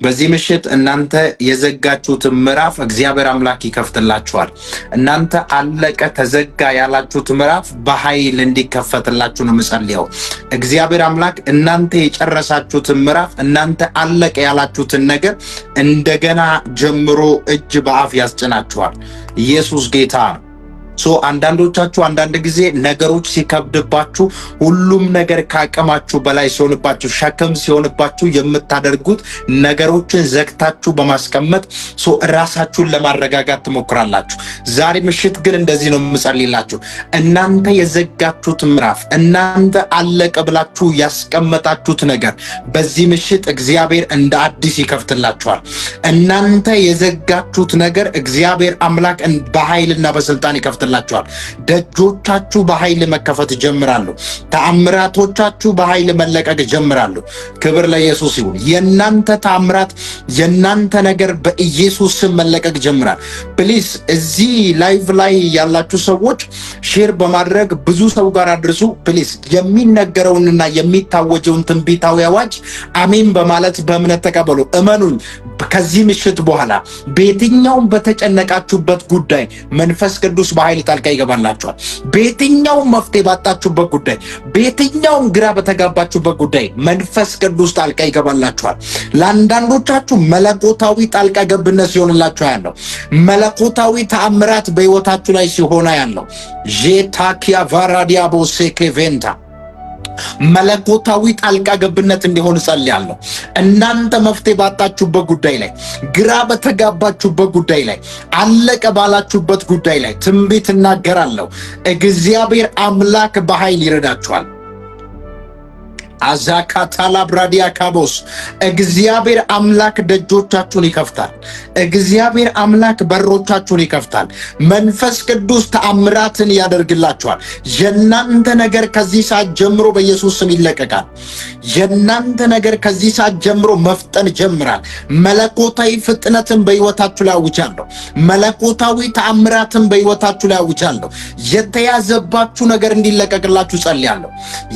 በዚህ ምሽት እናንተ የዘጋችሁትን ምዕራፍ እግዚአብሔር አምላክ ይከፍትላችኋል። እናንተ አለቀ ተዘጋ ያላችሁት ምዕራፍ በኃይል እንዲከፈትላችሁ ነው የምጸልየው። እግዚአብሔር አምላክ እናንተ የጨረሳችሁትን ምዕራፍ፣ እናንተ አለቀ ያላችሁትን ነገር እንደገና ጀምሮ እጅ በአፍ ያስጭናችኋል። ኢየሱስ ጌታ ነው። አንዳንዶቻችሁ አንዳንድ ጊዜ ነገሮች ሲከብድባችሁ፣ ሁሉም ነገር ከአቅማችሁ በላይ ሲሆንባችሁ፣ ሸክም ሲሆንባችሁ የምታደርጉት ነገሮችን ዘግታችሁ በማስቀመጥ ራሳችሁን ለማረጋጋት ትሞክራላችሁ። ዛሬ ምሽት ግን እንደዚህ ነው የምጸልይላችሁ። እናንተ የዘጋችሁት ምዕራፍ፣ እናንተ አለቀ ብላችሁ ያስቀመጣችሁት ነገር በዚህ ምሽት እግዚአብሔር እንደ አዲስ ይከፍትላችኋል። እናንተ የዘጋችሁት ነገር እግዚአብሔር አምላክ በኃይልና በስልጣን ይከፍትላችኋል። ደጆቻችሁ በኃይል መከፈት ጀምራሉ። ተአምራቶቻችሁ በኃይል መለቀቅ ጀምራሉ። ክብር ለኢየሱስ ይሁን። የናንተ ተአምራት፣ የናንተ ነገር በኢየሱስ ስም መለቀቅ ጀምራል። ፕሊስ እዚህ ላይቭ ላይ ያላችሁ ሰዎች ሼር በማድረግ ብዙ ሰው ጋር አድርሱ። ፕሊስ የሚነገረውንና የሚታወጀውን ትንቢታዊ አዋጅ አሜን በማለት በእምነት ተቀበሉ። እመኑኝ፣ ከዚህ ምሽት በኋላ በየትኛውም በተጨነቃችሁበት ጉዳይ መንፈስ ቅዱስ በኃይል ጣልቃ ይገባላችኋል። በየትኛውም መፍትሄ ባጣችሁበት ጉዳይ፣ በየትኛውም ግራ በተጋባችሁበት ጉዳይ መንፈስ ቅዱስ ጣልቃ ይገባላችኋል። ለአንዳንዶቻችሁ መለኮታዊ ጣልቃ ገብነት ሲሆንላችሁ ያለው፣ መለኮታዊ ተአምራት በሕይወታችሁ ላይ ሲሆን ያለው ጄታኪያ ቫራዲያቦ ሴኬቬንታ መለኮታዊ ጣልቃ ገብነት እንዲሆን ጸልያለሁ። እናንተ መፍትሄ ባጣችሁበት ጉዳይ ላይ፣ ግራ በተጋባችሁበት ጉዳይ ላይ፣ አለቀ ባላችሁበት ጉዳይ ላይ ትንቢት እናገራለሁ። እግዚአብሔር አምላክ በኃይል ይረዳችኋል። አዛካታላ ብራዲያ ካቦስ እግዚአብሔር አምላክ ደጆቻችሁን ይከፍታል። እግዚአብሔር አምላክ በሮቻችሁን ይከፍታል። መንፈስ ቅዱስ ተአምራትን ያደርግላችኋል። የናንተ ነገር ከዚህ ሰዓት ጀምሮ በኢየሱስ ስም ይለቀቃል። የናንተ ነገር ከዚህ ሰዓት ጀምሮ መፍጠን ጀምራል። መለኮታዊ ፍጥነትን በሕይወታችሁ ላይ አውጃለሁ። መለኮታዊ ተአምራትን በሕይወታችሁ ላይ አውጃለሁ። የተያዘባችሁ ነገር እንዲለቀቅላችሁ ጸልያለሁ።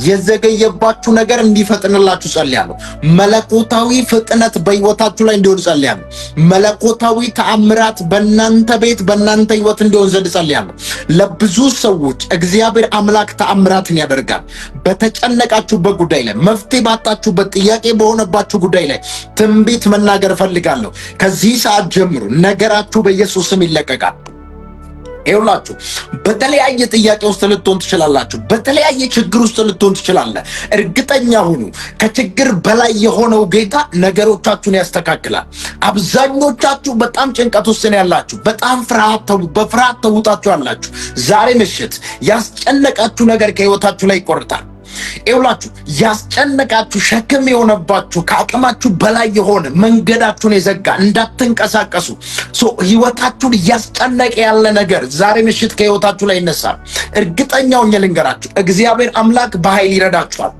የዘገየባችሁ ነገር እንዲፈጥንላችሁ ጸልያለሁ። መለኮታዊ ፍጥነት በሕይወታችሁ ላይ እንዲሆን ጸልያለሁ። መለኮታዊ ተአምራት በእናንተ ቤት በእናንተ ሕይወት እንዲሆን ዘንድ ጸልያለሁ። ለብዙ ሰዎች እግዚአብሔር አምላክ ተአምራትን ያደርጋል። በተጨነቃችሁበት ጉዳይ ላይ፣ መፍትሄ ባጣችሁበት፣ ጥያቄ በሆነባችሁ ጉዳይ ላይ ትንቢት መናገር እፈልጋለሁ። ከዚህ ሰዓት ጀምሮ ነገራችሁ በኢየሱስ ስም ይለቀቃል። ይኸውላችሁ በተለያየ ጥያቄ ውስጥ ልትሆን ትችላላችሁ። በተለያየ ችግር ውስጥ ልትሆን ትችላለህ። እርግጠኛ ሁኑ፣ ከችግር በላይ የሆነው ጌታ ነገሮቻችሁን ያስተካክላል። አብዛኞቻችሁ በጣም ጭንቀት ውስጥ ነው ያላችሁ። በጣም በፍርሃት ተውጣችሁ ያላችሁ። ዛሬ ምሽት ያስጨነቃችሁ ነገር ከሕይወታችሁ ላይ ይቆርጣል። ይኸውላችሁ ያስጨነቃችሁ፣ ሸክም የሆነባችሁ፣ ከአቅማችሁ በላይ የሆነ መንገዳችሁን የዘጋ እንዳትንቀሳቀሱ ሕይወታችሁን እያስጨነቀ ያለ ነገር ዛሬ ምሽት ከሕይወታችሁ ላይ ይነሳል። እርግጠኛው ልንገራችሁ፣ እግዚአብሔር አምላክ በኃይል ይረዳችኋል።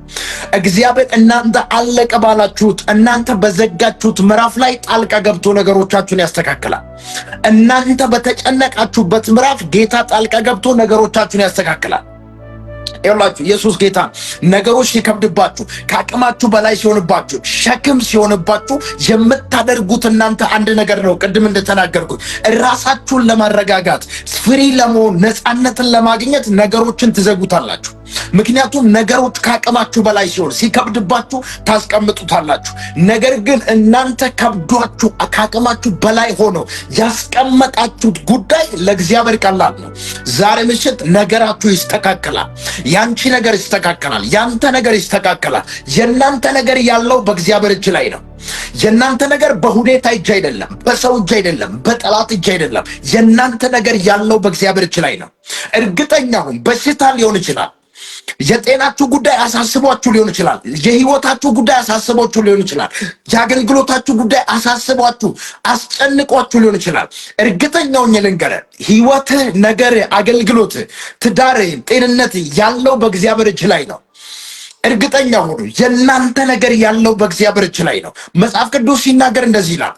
እግዚአብሔር እናንተ አለቀ ባላችሁት፣ እናንተ በዘጋችሁት ምዕራፍ ላይ ጣልቃ ገብቶ ነገሮቻችሁን ያስተካክላል። እናንተ በተጨነቃችሁበት ምዕራፍ ጌታ ጣልቃ ገብቶ ነገሮቻችሁን ያስተካክላል። ይኸውላችሁ ኢየሱስ ጌታ። ነገሮች ሲከብድባችሁ፣ ከአቅማችሁ በላይ ሲሆንባችሁ፣ ሸክም ሲሆንባችሁ የምታደርጉት እናንተ አንድ ነገር ነው። ቅድም እንደተናገርኩት ራሳችሁን ለማረጋጋት፣ ፍሪ ለመሆን፣ ነፃነትን ለማግኘት ነገሮችን ትዘጉታላችሁ። ምክንያቱም ነገሮች ከአቅማችሁ በላይ ሲሆን ሲከብድባችሁ ታስቀምጡታላችሁ። ነገር ግን እናንተ ከብዷችሁ ከአቅማችሁ በላይ ሆኖ ያስቀመጣችሁት ጉዳይ ለእግዚአብሔር ቀላል ነው። ዛሬ ምሽት ነገራችሁ ይስተካከላል። ያንቺ ነገር ይስተካከላል። ያንተ ነገር ይስተካከላል። የናንተ ነገር ያለው በእግዚአብሔር እጅ ላይ ነው። የናንተ ነገር በሁኔታ እጅ አይደለም፣ በሰው እጅ አይደለም፣ በጠላት እጅ አይደለም። የናንተ ነገር ያለው በእግዚአብሔር እጅ ላይ ነው። እርግጠኛ ሁን። በሽታ ሊሆን ይችላል። የጤናችሁ ጉዳይ አሳስቧችሁ ሊሆን ይችላል። የህይወታችሁ ጉዳይ አሳስቧችሁ ሊሆን ይችላል። የአገልግሎታችሁ ጉዳይ አሳስቧችሁ አስጨንቋችሁ ሊሆን ይችላል። እርግጠኛው ልንገርህ፣ ህይወት፣ ነገር፣ አገልግሎት፣ ትዳር፣ ጤንነት ያለው በእግዚአብሔር እጅ ላይ ነው። እርግጠኛ ሁኑ፣ የናንተ ነገር ያለው በእግዚአብሔር እጅ ላይ ነው። መጽሐፍ ቅዱስ ሲናገር እንደዚህ ይላል።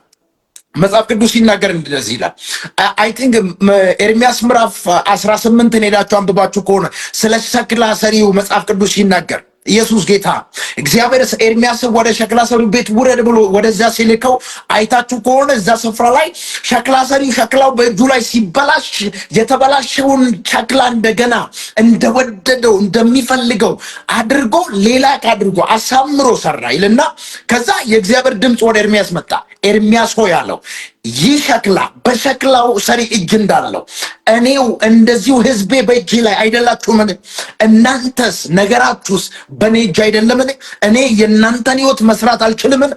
አይ ቲንክ ኤርሚያስ ምዕራፍ 18 ሄዳችሁ አንብባችሁ ከሆነ ስለ ሸክላ ሰሪው መጽሐፍ ቅዱስ ሲናገር ኢየሱስ ጌታ። እግዚአብሔር ኤርሚያስ ወደ ሸክላ ሰሪ ቤት ውረድ ብሎ ወደዛ ሲልከው አይታችሁ ከሆነ እዛ ስፍራ ላይ ሸክላ ሰሪ ሸክላው በእጁ ላይ ሲበላሽ የተበላሸውን ሸክላ እንደገና እንደወደደው እንደሚፈልገው አድርጎ ሌላ አድርጎ አሳምሮ ሰራ ይልና ከዛ የእግዚአብሔር ድምፅ ወደ ኤርሚያስ መጣ። ኤርሚያስ ሆይ አለው ይህ ሸክላ በሸክላው ሰሪ እጅ እንዳለው እኔው እንደዚሁ ህዝቤ በእጅ ላይ አይደላችሁምን? እናንተስ ነገራችሁስ በእኔ እጅ አይደለምን? እኔ የእናንተን ህይወት መስራት አልችልምን?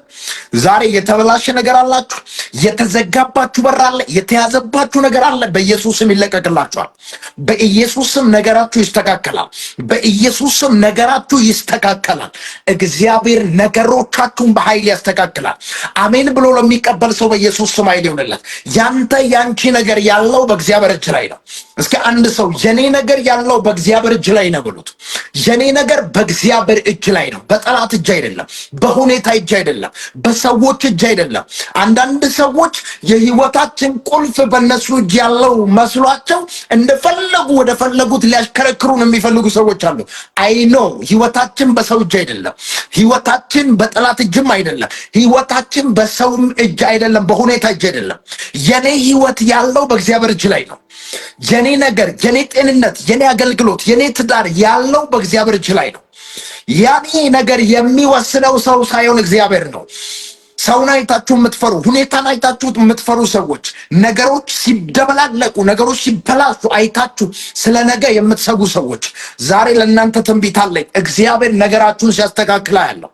ዛሬ የተበላሸ ነገር አላችሁ፣ የተዘጋባችሁ በር አለ፣ የተያዘባችሁ ነገር አለ። በኢየሱስም ይለቀቅላችኋል። በኢየሱስም ነገራችሁ ይስተካከላል። በኢየሱስም ነገራችሁ ይስተካከላል። እግዚአብሔር ነገሮቻችሁን በኃይል ያስተካክላል። አሜን ብሎ ለሚቀበል ሰው በኢየሱስ ስም ኃይል ይሆንለት። ያንተ ያንቺ ነገር ያለው በእግዚአብሔር እጅ ላይ ነው። እስከ አንድ ሰው የኔ ነገር ያለው በእግዚአብሔር እጅ ላይ ነው ብሉት። የኔ ነገር በእግዚአብሔር እጅ ላይ ነው። በጠላት እጅ አይደለም፣ በሁኔታ እጅ አይደለም፣ በሰዎች እጅ አይደለም። አንዳንድ ሰዎች የህይወታችን ቁልፍ በእነሱ እጅ ያለው መስሏቸው እንደፈለጉ ወደ ፈለጉት ሊያሽከረክሩን የሚፈልጉ ሰዎች አሉ። አይኖ ህይወታችን በሰው እጅ አይደለም። ህይወታችን በጠላት እጅም አይደለም። ህይወታችን በሰውም እጅ አይደለም፣ በሁኔታ እጅ አይደለም። የኔ ህይወት ያለው በእግዚአብሔር እጅ ላይ ነው። የኔ ነገር፣ የኔ ጤንነት፣ የኔ አገልግሎት፣ የኔ ትዳር ያለው በእግዚአብሔር እጅ ላይ ነው። ያኔ ነገር የሚወስነው ሰው ሳይሆን እግዚአብሔር ነው። ሰውን አይታችሁ የምትፈሩ፣ ሁኔታን አይታችሁ የምትፈሩ ሰዎች፣ ነገሮች ሲደበላለቁ፣ ነገሮች ሲበላሹ አይታችሁ ስለ ነገ የምትሰጉ ሰዎች ዛሬ ለእናንተ ትንቢት አለኝ። እግዚአብሔር ነገራችሁን ሲያስተካክላ ያለው፣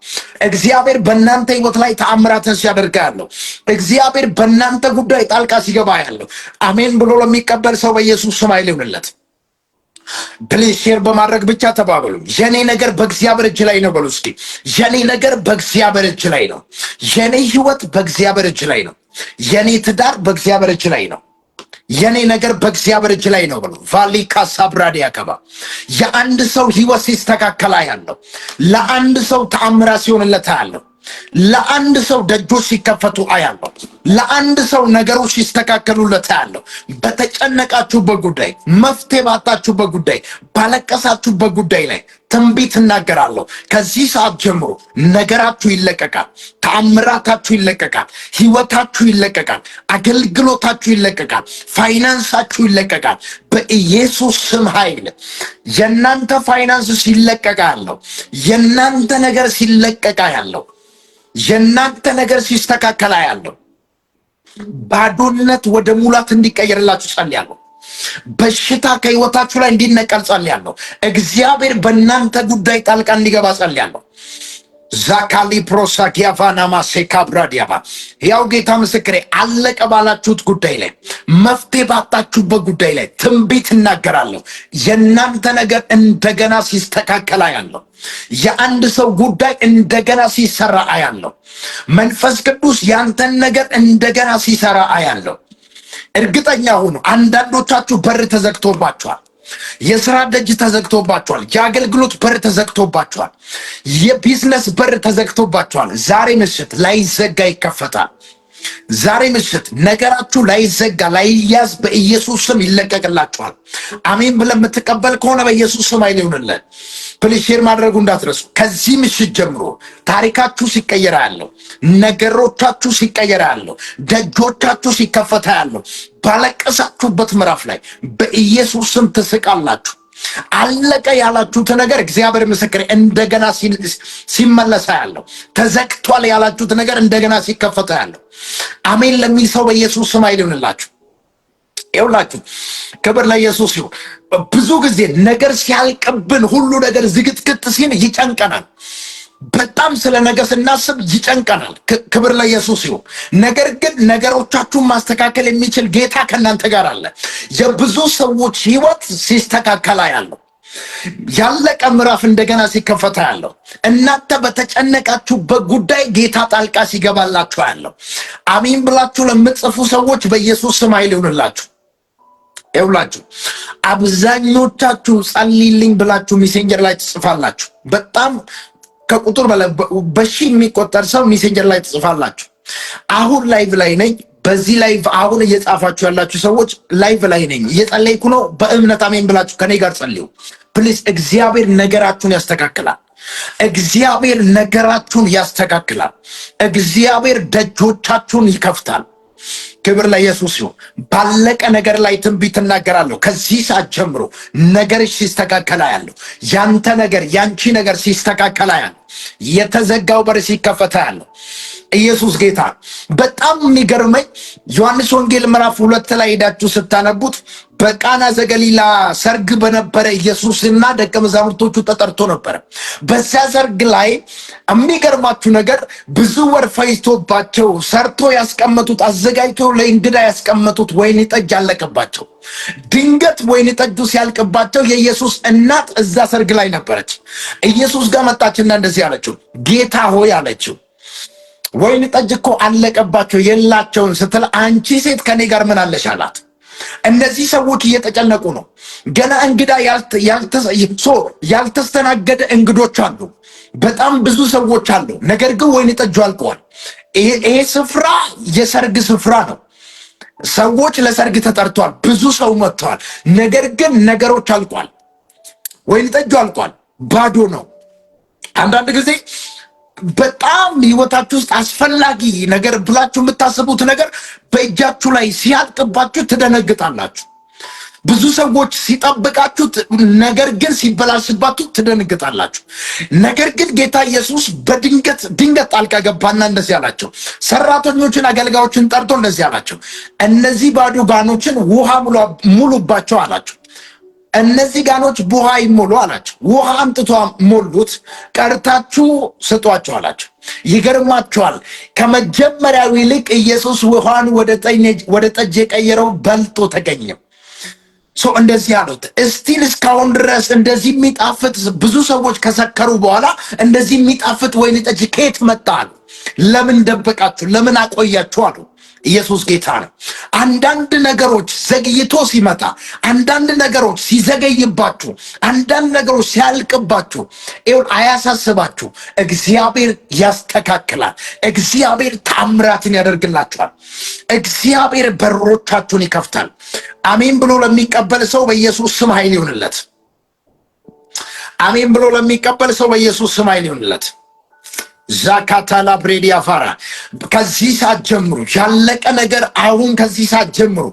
እግዚአብሔር በእናንተ ህይወት ላይ ተአምራትን ሲያደርጋ ያለው፣ እግዚአብሔር በእናንተ ጉዳይ ጣልቃ ሲገባ ያለው። አሜን ብሎ ለሚቀበል ሰው በኢየሱስ ስም ኃይል ይሁንለት። ፕሊዝ ሼር በማድረግ ብቻ ተባበሉ። የኔ ነገር በእግዚአብሔር እጅ ላይ ነው በሉ እስኪ። የኔ ነገር በእግዚአብሔር እጅ ላይ ነው። የኔ ህይወት በእግዚአብሔር እጅ ላይ ነው። የኔ ትዳር በእግዚአብሔር እጅ ላይ ነው። የኔ ነገር በእግዚአብሔር እጅ ላይ ነው በሉ። ቫሊካ ሳብራዲ ያከባ የአንድ ሰው ህይወት ሲስተካከላ ያለው፣ ለአንድ ሰው ተአምራ ሲሆንለት ያለው፣ ለአንድ ሰው ደጆች ሲከፈቱ አያለው። ለአንድ ሰው ነገሮች ሲስተካከሉለት አያለው። በተጨነቃችሁበት ጉዳይ፣ መፍትሄ ባጣችሁበት ጉዳይ፣ ባለቀሳችሁበት ጉዳይ ላይ ትንቢት እናገራለሁ። ከዚህ ሰዓት ጀምሮ ነገራችሁ ይለቀቃል። ተአምራታችሁ ይለቀቃል። ህይወታችሁ ይለቀቃል። አገልግሎታችሁ ይለቀቃል። ፋይናንሳችሁ ይለቀቃል። በኢየሱስ ስም ኃይል የእናንተ ፋይናንስ ሲለቀቃ ያለው፣ የእናንተ ነገር ሲለቀቃ ያለው፣ የእናንተ ነገር ሲስተካከላ ያለው፣ ባዶነት ወደ ሙላት እንዲቀየርላችሁ ጸልያለሁ። በሽታ ከህይወታችሁ ላይ እንዲነቀል ጸልያለሁ። እግዚአብሔር በእናንተ ጉዳይ ጣልቃ እንዲገባ ጸልያለሁ። ዛካሊ ፕሮሳኪያፋና ማሴካብራዲያባ ያው ጌታ ምስክሬ፣ አለቀ ባላችሁት ጉዳይ ላይ፣ መፍትሄ ባጣችሁበት ጉዳይ ላይ ትንቢት እናገራለሁ። የእናንተ ነገር እንደገና ሲስተካከል አያለሁ። የአንድ ሰው ጉዳይ እንደገና ሲሰራ አያለሁ። መንፈስ ቅዱስ ያንተን ነገር እንደገና ሲሰራ አያለሁ። እርግጠኛ ሁኑ። አንዳንዶቻችሁ በር ተዘግቶባችኋል። የሥራ ደጅ ተዘግቶባችኋል። የአገልግሎት በር ተዘግቶባችኋል። የቢዝነስ በር ተዘግቶባችኋል። ዛሬ ምሽት ላይዘጋ ይከፈታል። ዛሬ ምሽት ነገራችሁ ላይዘጋ ላይያዝ በኢየሱስ ስም ይለቀቅላችኋል። አሜን ብለህ የምትቀበል ከሆነ በኢየሱስ ስም ኃይል ይሁንልህ። ፕሊዝ ሼር ማድረጉ እንዳትረሱ። ከዚህ ምሽት ጀምሮ ታሪካችሁ ሲቀየር ያለው፣ ነገሮቻችሁ ሲቀየር ያለው፣ ደጆቻችሁ ሲከፈታ ያለው፣ ባለቀሳችሁበት ምዕራፍ ላይ በኢየሱስ ስም ትስቃላችሁ። አለቀ ያላችሁት ነገር እግዚአብሔር ምስክሬ እንደገና ሲመለሳ ያለው፣ ተዘግቷል ያላችሁት ነገር እንደገና ሲከፈታ ያለው። አሜን ለሚል ሰው በኢየሱስ ስም ኃይል ይሁንላችሁ። ይውላችሁ ክብር ለኢየሱስ ይሁን። ብዙ ጊዜ ነገር ሲያልቅብን ሁሉ ነገር ዝግትግት ሲል ይጨንቀናል። በጣም ስለ ነገር ስናስብ ይጨንቀናል። ክብር ለኢየሱስ ይሁን። ነገር ግን ነገሮቻችሁን ማስተካከል የሚችል ጌታ ከእናንተ ጋር አለ። የብዙ ሰዎች ህይወት ሲስተካከላ ያለው፣ ያለቀ ምዕራፍ እንደገና ሲከፈታ ያለው፣ እናንተ በተጨነቃችሁበት ጉዳይ ጌታ ጣልቃ ሲገባላችሁ ያለው። አሜን ብላችሁ ለምትጽፉ ሰዎች በኢየሱስ ስም ኃይል ይሁንላችሁ። ይውላችሁ አብዛኞቻችሁ ጸልይልኝ ብላችሁ ሜሴንጀር ላይ ትጽፋላችሁ። በጣም ከቁጥር በላይ በሺህ የሚቆጠር ሰው ሜሴንጀር ላይ ትጽፋላችሁ። አሁን ላይቭ ላይ ነኝ። በዚህ ላይቭ አሁን እየጻፋችሁ ያላችሁ ሰዎች ላይቭ ላይ ነኝ፣ እየጸለይኩ ነው። በእምነት አሜን ብላችሁ ከኔ ጋር ጸልዩ ፕሊዝ። እግዚአብሔር ነገራችሁን ያስተካክላል። እግዚአብሔር ነገራችሁን ያስተካክላል። እግዚአብሔር ደጆቻችሁን ይከፍታል። ክብር ለኢየሱስ ይሁን። ባለቀ ነገር ላይ ትንቢት እናገራለሁ። ከዚህ ሰዓት ጀምሮ ነገርሽ ሲስተካከል አያለሁ። ያንተ ነገር ያንቺ ነገር ሲስተካከል አያለሁ። የተዘጋው በር ሲከፈት አያለሁ። ኢየሱስ ጌታ። በጣም የሚገርመኝ ዮሐንስ ወንጌል ምዕራፍ 2 ላይ ሄዳችሁ ስታነቡት በቃና ዘገሊላ ሰርግ በነበረ ኢየሱስና ደቀ መዛሙርቶቹ ተጠርቶ ነበረ። በዛ ሰርግ ላይ የሚገርማችሁ ነገር ብዙ ወር ፈጅቶባቸው ሰርቶ ያስቀመጡት አዘጋጅቶ ለእንግዳ ያስቀመጡት ወይን ጠጅ አለቀባቸው። ድንገት ወይን ጠጁ ሲያልቅባቸው የኢየሱስ እናት እዛ ሰርግ ላይ ነበረች። ኢየሱስ ጋር መጣችና እንደዚህ አለችው፣ ጌታ ሆይ አለችው፣ ወይን ጠጅ እኮ አለቀባቸው የላቸውም ስትል፣ አንቺ ሴት ከኔ ጋር ምን አለሽ አላት። እነዚህ ሰዎች እየተጨነቁ ነው። ገና እንግዳ ያልተስተናገደ እንግዶች አሉ። በጣም ብዙ ሰዎች አሉ። ነገር ግን ወይን ጠጁ አልቀዋል። ይሄ ስፍራ የሰርግ ስፍራ ነው። ሰዎች ለሰርግ ተጠርተዋል። ብዙ ሰው መጥተዋል። ነገር ግን ነገሮች አልቋል። ወይን ጠጁ አልቋል። ባዶ ነው። አንዳንድ ጊዜ በጣም ህይወታችሁ ውስጥ አስፈላጊ ነገር ብላችሁ የምታስቡት ነገር በእጃችሁ ላይ ሲያልቅባችሁ ትደነግጣላችሁ። ብዙ ሰዎች ሲጠብቃችሁ፣ ነገር ግን ሲበላሽባችሁ ትደነግጣላችሁ። ነገር ግን ጌታ ኢየሱስ በድንገት ጣልቃ ገባና እንደዚህ አላቸው። ሰራተኞችን፣ አገልጋዮችን ጠርቶ እንደዚህ አላቸው፣ እነዚህ ባዶ ጋኖችን ውሃ ሙሉባቸው አላቸው። እነዚህ ጋኖች ውሃ ይሞሉ አላቸው። ውሃ አምጥቶ ሞሉት። ቀርታችሁ ስጧቸው አላቸው። ይገርማቸዋል። ከመጀመሪያው ይልቅ ኢየሱስ ውሃን ወደ ጠጅ የቀየረው በልጦ ተገኘ። እንደዚህ አሉት፣ እስቲል እስካሁን ድረስ እንደዚህ የሚጣፍጥ ብዙ ሰዎች ከሰከሩ በኋላ እንደዚህ የሚጣፍጥ ወይን ጠጅ ከየት መጣ አሉ። ለምን ደበቃችሁ? ለምን አቆያችሁ አሉ። ኢየሱስ ጌታ ነው። አንዳንድ ነገሮች ዘግይቶ ሲመጣ፣ አንዳንድ ነገሮች ሲዘገይባችሁ፣ አንዳንድ ነገሮች ሲያልቅባችሁ ይሁን አያሳስባችሁ። እግዚአብሔር ያስተካክላል። እግዚአብሔር ተአምራትን ያደርግላችኋል። እግዚአብሔር በሮቻችሁን ይከፍታል። አሜን ብሎ ለሚቀበል ሰው በኢየሱስ ስም ኃይል ይሁንለት። አሜን ብሎ ለሚቀበል ሰው በኢየሱስ ስም ኃይል ይሁንለት። ዛካታላ ብሬዲያ ፋራ ከዚህ ሰዓት ጀምሮ ያለቀ ነገር አሁን ከዚህ ሰዓት ጀምሮ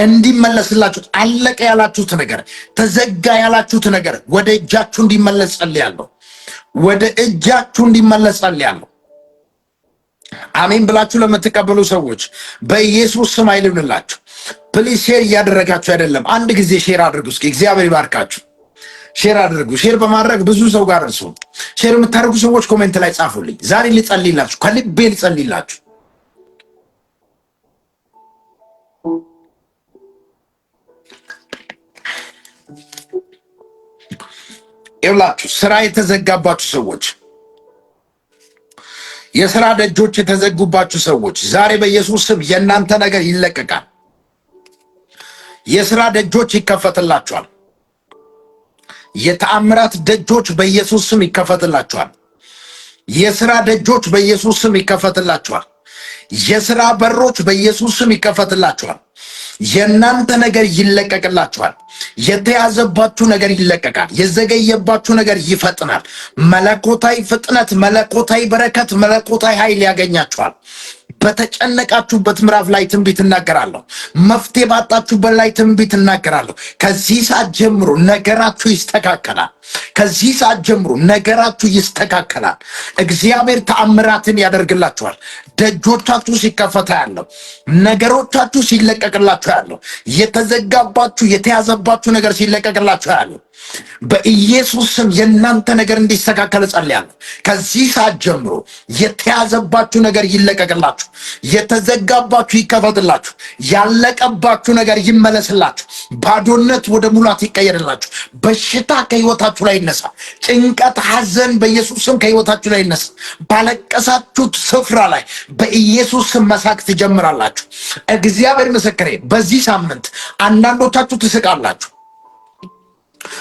እንዲመለስላችሁ፣ አለቀ ያላችሁት ነገር፣ ተዘጋ ያላችሁት ነገር ወደ እጃችሁ እንዲመለስ ጸልያለሁ። ወደ እጃችሁ እንዲመለስ ጸልያለሁ። አሜን ብላችሁ ለምትቀበሉ ሰዎች በኢየሱስ ስም ኃይል ይሁንላችሁ። ፕሊዝ ሼር እያደረጋችሁ አይደለም፣ አንድ ጊዜ ሼር አድርጉ። እስኪ እግዚአብሔር ይባርካችሁ። ሼር አድርጉ። ሼር በማድረግ ብዙ ሰው ጋር እርሱ ሼር የምታደርጉ ሰዎች ኮሜንት ላይ ጻፉልኝ። ዛሬ ልጸልይላችሁ፣ ከልቤ ልጸልይላችሁ። ይኸውላችሁ ስራ የተዘጋባችሁ ሰዎች፣ የስራ ደጆች የተዘጉባችሁ ሰዎች ዛሬ በኢየሱስ ስም የእናንተ ነገር ይለቀቃል። የስራ ደጆች ይከፈትላችኋል። የተአምራት ደጆች በኢየሱስ ስም ይከፈትላችኋል። የሥራ ደጆች በኢየሱስ ስም ይከፈትላችኋል። የሥራ በሮች በኢየሱስ ስም ይከፈትላችኋል። የእናንተ ነገር ይለቀቅላችኋል። የተያዘባችሁ ነገር ይለቀቃል። የዘገየባችሁ ነገር ይፈጥናል። መለኮታዊ ፍጥነት፣ መለኮታዊ በረከት፣ መለኮታዊ ኃይል ያገኛችኋል። በተጨነቃችሁበት ምዕራፍ ላይ ትንቢት እናገራለሁ። መፍትሄ ባጣችሁበት ላይ ትንቢት እናገራለሁ። ከዚህ ሰዓት ጀምሮ ነገራችሁ ይስተካከላል። ከዚህ ሰዓት ጀምሮ ነገራችሁ ይስተካከላል። እግዚአብሔር ተአምራትን ያደርግላችኋል። ደጆቻችሁ ሲከፈታ ያለው፣ ነገሮቻችሁ ሲለቀቅላችሁ ያለው፣ የተዘጋባችሁ የተያዘባችሁ ነገር ሲለቀቅላችሁ ያለው በኢየሱስ ስም የእናንተ ነገር እንዲስተካከል ጸልያለሁ። ከዚህ ሰዓት ጀምሮ የተያዘባችሁ ነገር ይለቀቅላችሁ፣ የተዘጋባችሁ ይከፈትላችሁ፣ ያለቀባችሁ ነገር ይመለስላችሁ፣ ባዶነት ወደ ሙላት ይቀየርላችሁ። በሽታ ከህይወታችሁ ላይ ይነሳ። ጭንቀት፣ ሐዘን በኢየሱስ ስም ከህይወታችሁ ላይ ይነሳ። ባለቀሳችሁት ስፍራ ላይ በኢየሱስ ስም መሳቅ ትጀምራላችሁ። እግዚአብሔር ምስክሬ፣ በዚህ ሳምንት አንዳንዶቻችሁ ትስቃላችሁ።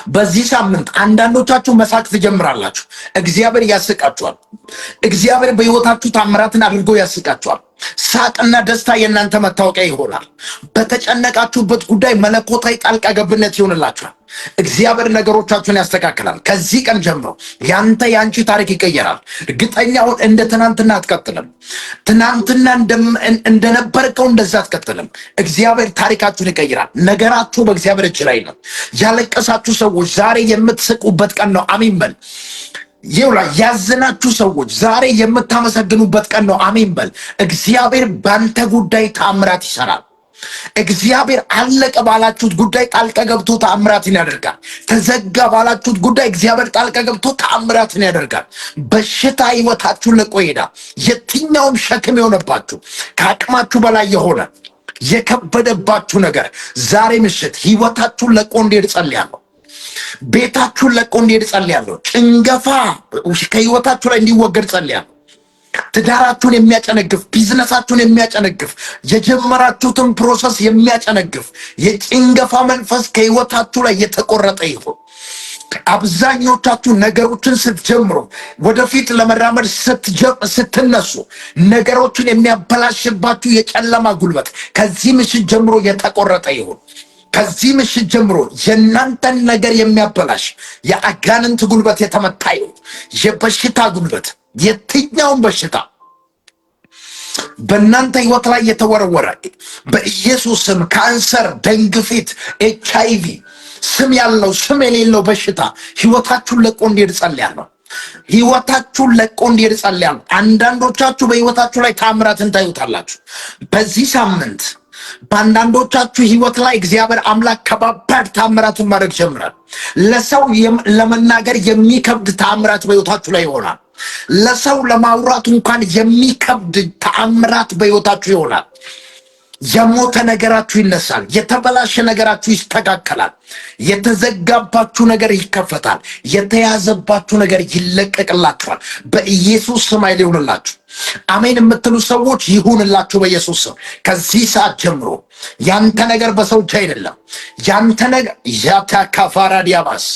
በዚህ ሳምንት አንዳንዶቻችሁ መሳቅ ትጀምራላችሁ። እግዚአብሔር ያስቃችኋል። እግዚአብሔር በህይወታችሁ ታምራትን አድርጎ ያስቃችኋል። ሳቅና ደስታ የእናንተ መታወቂያ ይሆናል። በተጨነቃችሁበት ጉዳይ መለኮታዊ ጣልቃ ገብነት ይሆንላችኋል። እግዚአብሔር ነገሮቻችሁን ያስተካክላል። ከዚህ ቀን ጀምሮ ያንቺ ታሪክ ይቀየራል። እርግጠኛውን እንደ ትናንትና አትቀጥልም። ትናንትና እንደነበርከው እንደዛ አትቀጥልም። እግዚአብሔር ታሪካችሁን ይቀይራል። ነገራችሁ በእግዚአብሔር እጅ ላይ ነው። ያለቀሳችሁ ሰዎች ዛሬ የምትስቁበት ቀን ነው። አሜን በል። ይውላ ያዘናችሁ ሰዎች ዛሬ የምታመሰግኑበት ቀን ነው። አሜን በል። እግዚአብሔር ባንተ ጉዳይ ተአምራት ይሰራል። እግዚአብሔር አለቀ ባላችሁት ጉዳይ ጣልቃ ገብቶ ተአምራትን ያደርጋል። ተዘጋ ባላችሁት ጉዳይ እግዚአብሔር ጣልቃ ገብቶ ተአምራትን ያደርጋል። በሽታ ህይወታችሁን ለቆ ይሄዳል። የትኛውም ሸክም የሆነባችሁ ከአቅማችሁ በላይ የሆነ የከበደባችሁ ነገር ዛሬ ምሽት ህይወታችሁን ለቆ እንዲሄድ ጸልያለሁ። ቤታችሁን ለቆ እንዲሄድ ጸልያለሁ። ጭንገፋ ከህይወታችሁ ላይ እንዲወገድ ጸልያለሁ። ትዳራችሁን የሚያጨነግፍ፣ ቢዝነሳችሁን የሚያጨነግፍ፣ የጀመራችሁትን ፕሮሰስ የሚያጨነግፍ የጭንገፋ መንፈስ ከህይወታችሁ ላይ የተቆረጠ ይሁን። አብዛኞቻችሁ ነገሮችን ስትጀምሩ፣ ወደፊት ለመራመድ ስትነሱ ነገሮችን የሚያበላሽባችሁ የጨለማ ጉልበት ከዚህ ምሽት ጀምሮ የተቆረጠ ይሁን። ከዚህ ምሽት ጀምሮ የእናንተን ነገር የሚያበላሽ የአጋንንት ጉልበት የተመታ ይሁን። የበሽታ ጉልበት፣ የትኛውን በሽታ በእናንተ ህይወት ላይ የተወረወረ በኢየሱስ ስም ካንሰር፣ ደም ግፊት፣ HIV፣ ስም ያለው ስም የሌለው በሽታ ህይወታችሁን ለቆ እንዲሄድ ጸልያለሁ። ህይወታችሁን ለቆ እንዲሄድ ጸልያለሁ። አንዳንዶቻችሁ በህይወታችሁ ላይ ታምራትን ታዩታላችሁ። በዚህ ሳምንት በአንዳንዶቻችሁ ህይወት ላይ እግዚአብሔር አምላክ ከባባድ ታምራትን ማድረግ ጀምራል። ለሰው ለመናገር የሚከብድ ታምራት በህይወታችሁ ላይ ይሆናል። ለሰው ለማውራት እንኳን የሚከብድ ተአምራት በህይወታችሁ ይሆናል። የሞተ ነገራችሁ ይነሳል። የተበላሸ ነገራችሁ ይስተካከላል። የተዘጋባችሁ ነገር ይከፈታል። የተያዘባችሁ ነገር ይለቀቅላችኋል። በኢየሱስ ስም ኃይል ይሁንላችሁ። አሜን የምትሉ ሰዎች ይሁንላችሁ በኢየሱስ ስም። ከዚህ ሰዓት ጀምሮ ያንተ ነገር በሰው እጅ አይደለም። ያንተ ነገር ያታካፋራ ዲያባስ